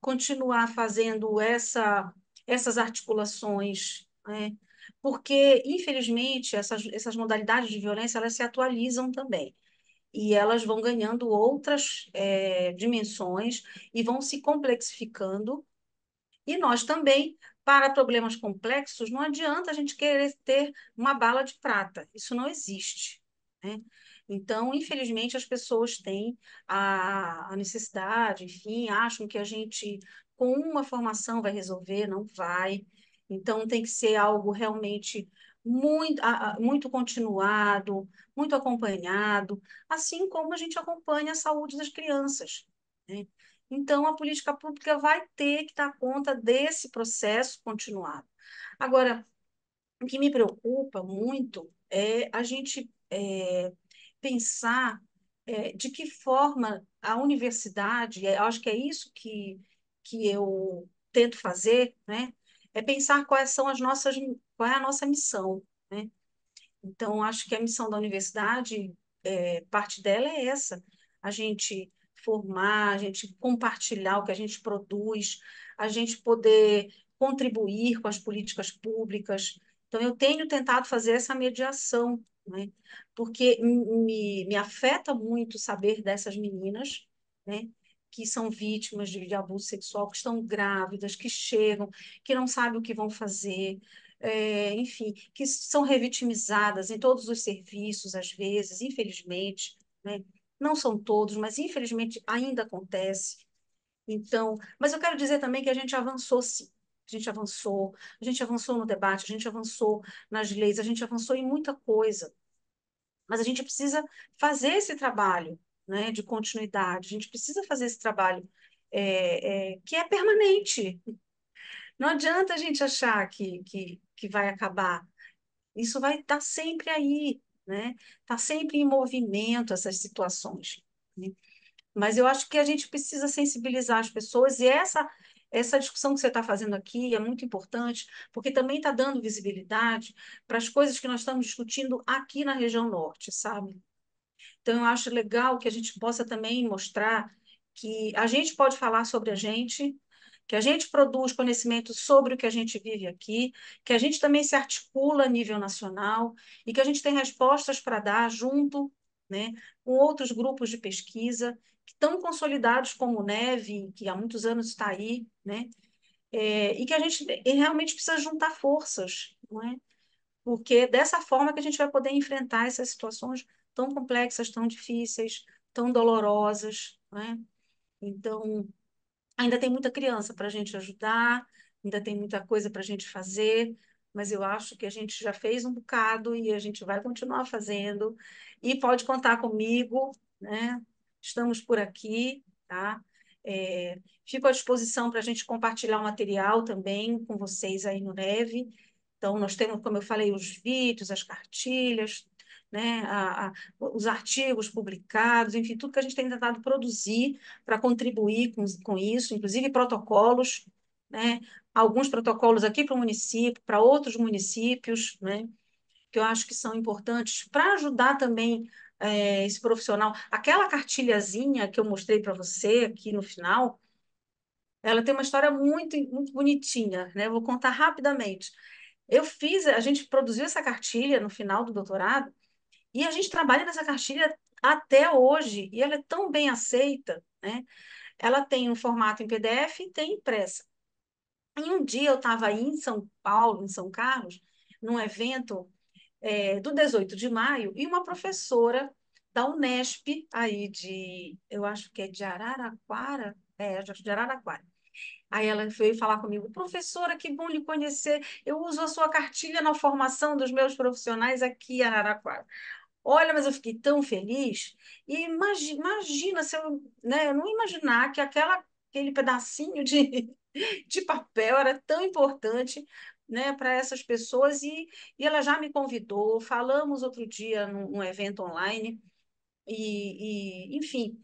S2: continuar fazendo essas articulações, né? Porque, infelizmente, essas modalidades de violência, elas se atualizam também. E elas vão ganhando outras dimensões e vão se complexificando. E nós também, para problemas complexos, não adianta a gente querer ter uma bala de prata. Isso não existe, né? Então, infelizmente, as pessoas têm a necessidade, enfim, acham que a gente, com uma formação, vai resolver, não vai. Então, tem que ser algo realmente muito continuado, muito acompanhado, assim como a gente acompanha a saúde das crianças, né? Então, a política pública vai ter que dar conta desse processo continuado. Agora, o que me preocupa muito é a gente pensar de que forma a universidade, eu acho que é isso que eu tento fazer, né? É pensar qual é a nossa missão, né? Então, acho que a missão da universidade, parte dela é essa: a gente formar, a gente compartilhar o que a gente produz, a gente poder contribuir com as políticas públicas. Então, eu tenho tentado fazer essa mediação, né? Porque me afeta muito saber dessas meninas, né? Que são vítimas de abuso sexual, que estão grávidas, que chegam, que não sabem o que vão fazer, enfim, que são revitimizadas em todos os serviços, às vezes, infelizmente, né? Não são todos, mas infelizmente ainda acontece. Então, mas eu quero dizer também que a gente avançou, sim. A gente avançou no debate, a gente avançou nas leis, a gente avançou em muita coisa. Mas a gente precisa fazer esse trabalho, né, de continuidade, a gente precisa fazer esse trabalho que é permanente. Não adianta a gente achar que vai acabar. Isso vai estar sempre aí, né? Está sempre em movimento essas situações, né? Mas eu acho que a gente precisa sensibilizar as pessoas e essa discussão que você está fazendo aqui é muito importante, porque também está dando visibilidade para as coisas que nós estamos discutindo aqui na região norte, sabe? Então, eu acho legal que a gente possa também mostrar que a gente pode falar sobre a gente, que a gente produz conhecimento sobre o que a gente vive aqui, que a gente também se articula a nível nacional e que a gente tem respostas para dar junto, né, com outros grupos de pesquisa que estão consolidados como o NEV, que há muitos anos está aí, né, e que a gente realmente precisa juntar forças, não é? Porque é dessa forma que a gente vai poder enfrentar essas situações tão complexas, tão difíceis, tão dolorosas, né? Então, ainda tem muita criança para a gente ajudar, ainda tem muita coisa para a gente fazer, mas eu acho que a gente já fez um bocado e a gente vai continuar fazendo. E pode contar comigo, né? Estamos por aqui, tá? Fico à disposição para a gente compartilhar o material também com vocês aí no Neve. Então, nós temos, como eu falei, os vídeos, as cartilhas, né, os artigos publicados, enfim, tudo que a gente tem tentado produzir para contribuir com isso, inclusive protocolos, né, alguns protocolos aqui para o município, para outros municípios, né, que eu acho que são importantes para ajudar também esse profissional. Aquela cartilhazinha que eu mostrei para você aqui no final, ela tem uma história muito, muito bonitinha, né? Eu vou contar rapidamente. A gente produziu essa cartilha no final do doutorado e a gente trabalha nessa cartilha até hoje e ela é tão bem aceita, né? Ela tem um formato em PDF e tem impressa. E um dia eu estava aí em São Paulo, em São Carlos, num evento do 18 de maio, e uma professora da Unesp, aí eu acho que é de Araraquara, acho que de Araraquara. Aí ela veio falar comigo, professora, que bom lhe conhecer. Eu uso a sua cartilha na formação dos meus profissionais aqui em Araraquara. Olha, mas eu fiquei tão feliz. E imagina se eu, né, eu não imaginar que aquele pedacinho de papel era tão importante, né, para essas pessoas. E ela já me convidou, falamos outro dia num evento online. Enfim,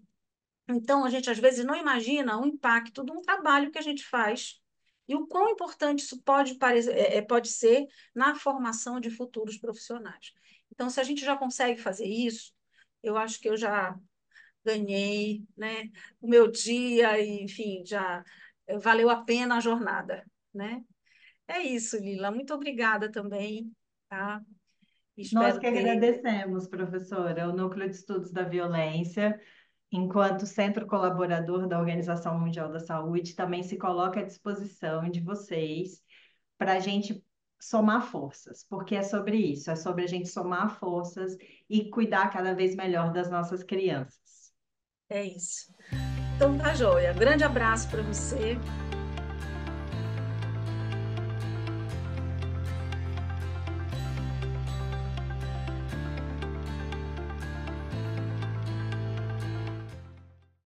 S2: então, a gente às vezes não imagina o impacto de um trabalho que a gente faz e o quão importante isso pode ser na formação de futuros profissionais. Então, se a gente já consegue fazer isso, eu acho que eu já ganhei, né, o meu dia e, enfim, já valeu a pena a jornada, né? É isso, Lila. Muito obrigada também, tá?
S1: Nós
S2: Espero
S1: que
S2: ter.
S1: agradecemos, professora, o Núcleo de Estudos da Violência, enquanto centro colaborador da Organização Mundial da Saúde, também se coloca à disposição de vocês para a gente somar forças, porque é sobre isso, é sobre a gente somar forças e cuidar cada vez melhor das nossas crianças.
S2: É isso. Então, tá joia. Grande abraço para você.